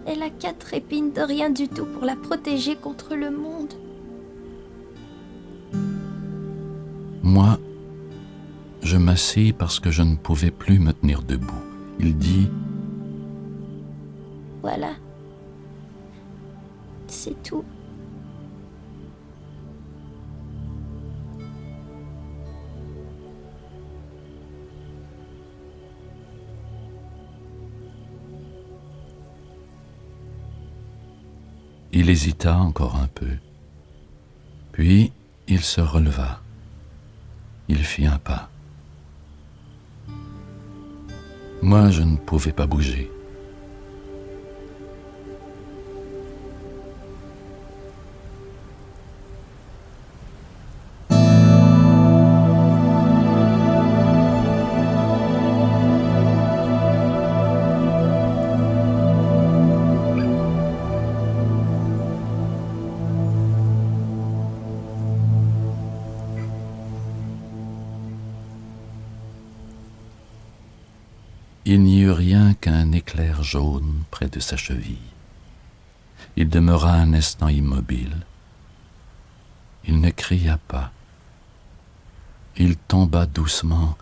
Elle a 4 épines de rien du tout pour la protéger contre le monde. moi, je m'assis parce que je ne pouvais plus me tenir debout. Il dit, Voilà. C'est tout. il hésita encore un peu. Puis, il se releva. Il fit un pas. Moi, je ne pouvais pas bouger. Il n'y eut rien qu'un éclair jaune près de sa cheville. Il demeura un instant immobile. Il ne cria pas. Il tomba doucement,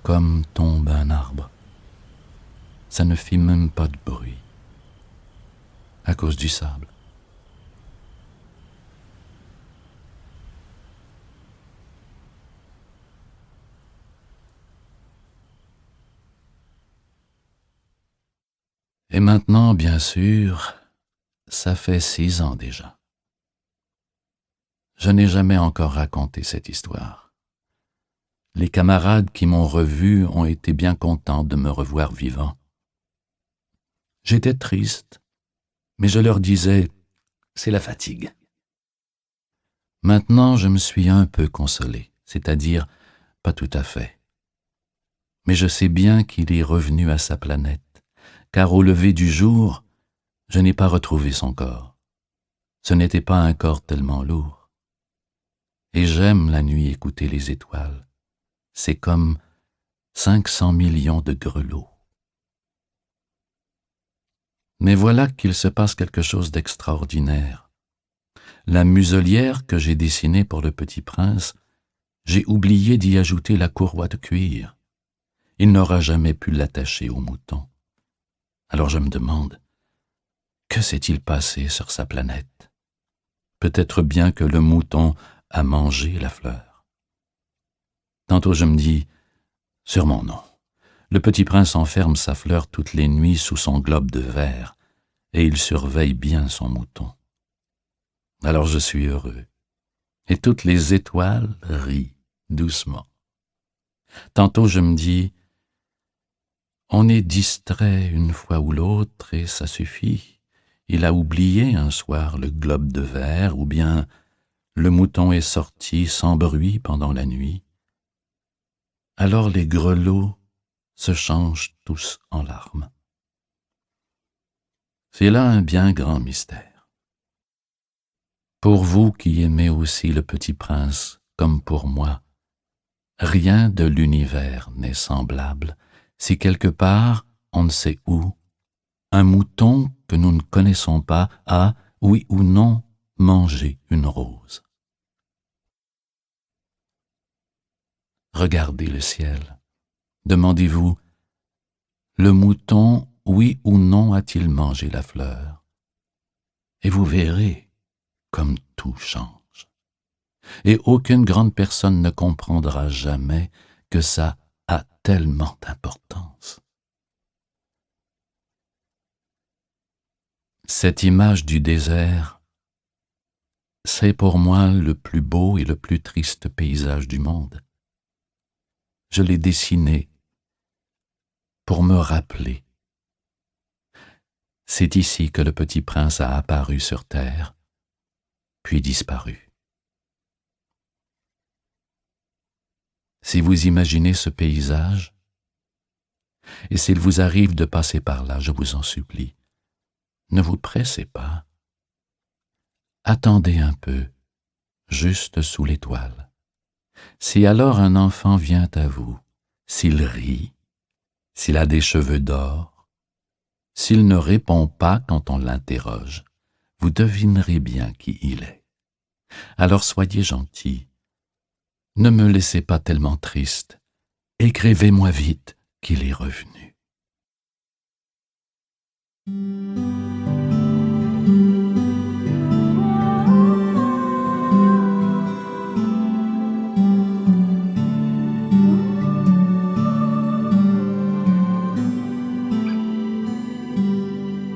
comme tombe un arbre. Ça ne fit même pas de bruit, à cause du sable. Et maintenant, bien sûr, ça fait 6 ans déjà. Je n'ai jamais encore raconté cette histoire. Les camarades qui m'ont revu ont été bien contents de me revoir vivant. J'étais triste, mais je leur disais, c'est la fatigue. Maintenant, je me suis un peu consolé, c'est-à-dire pas tout à fait. Mais je sais bien qu'il est revenu à sa planète, car au lever du jour, je n'ai pas retrouvé son corps. Ce n'était pas un corps tellement lourd. Et j'aime la nuit écouter les étoiles. C'est comme 500 millions de grelots. Mais voilà qu'il se passe quelque chose d'extraordinaire. La muselière que j'ai dessinée pour le petit prince, j'ai oublié d'y ajouter la courroie de cuir. Il n'aura jamais pu l'attacher au mouton. Alors je me demande, que s'est-il passé sur sa planète? Peut-être bien que le mouton a mangé la fleur. Tantôt je me dis, sûrement non. Le petit prince enferme sa fleur toutes les nuits sous son globe de verre, et il surveille bien son mouton. Alors je suis heureux, et toutes les étoiles rient doucement. Tantôt je me dis, on est distrait une fois ou l'autre, et ça suffit. Il a oublié un soir le globe de verre, ou bien le mouton est sorti sans bruit pendant la nuit. Alors les grelots se changent tous en larmes. C'est là un bien grand mystère. Pour vous qui aimez aussi le petit prince, comme pour moi, rien de l'univers n'est semblable si quelque part, on ne sait où, un mouton que nous ne connaissons pas a, oui ou non, mangé une rose. Regardez le ciel. Demandez-vous, le mouton, oui ou non, a-t-il mangé la fleur? Et vous verrez comme tout change. Et aucune grande personne ne comprendra jamais que ça a tellement d'importance. Cette image du désert, c'est pour moi le plus beau et le plus triste paysage du monde. Je l'ai dessiné pour me rappeler. C'est ici que le petit prince a apparu sur terre, puis disparu. Si vous imaginez ce paysage, et s'il vous arrive de passer par là, je vous en supplie, ne vous pressez pas. Attendez un peu, juste sous l'étoile. Si alors un enfant vient à vous, s'il rit, s'il a des cheveux d'or, s'il ne répond pas quand on l'interroge, vous devinerez bien qui il est. Alors soyez gentil. Ne me laissez pas tellement triste. Écrivez-moi vite qu'il est revenu.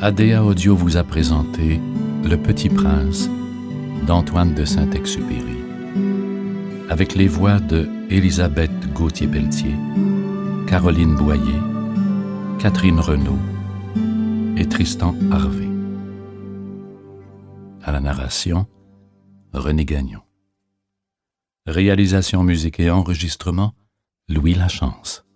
ADA Audio vous a présenté Le Petit Prince d'Antoine de Saint-Exupéry, avec les voix de Élisabeth Gauthier-Pelletier, Caroline Boyer, Catherine Renaud et Tristan Harvey. À la narration, René Gagnon. Réalisation, musique et enregistrement, Louis Lachance.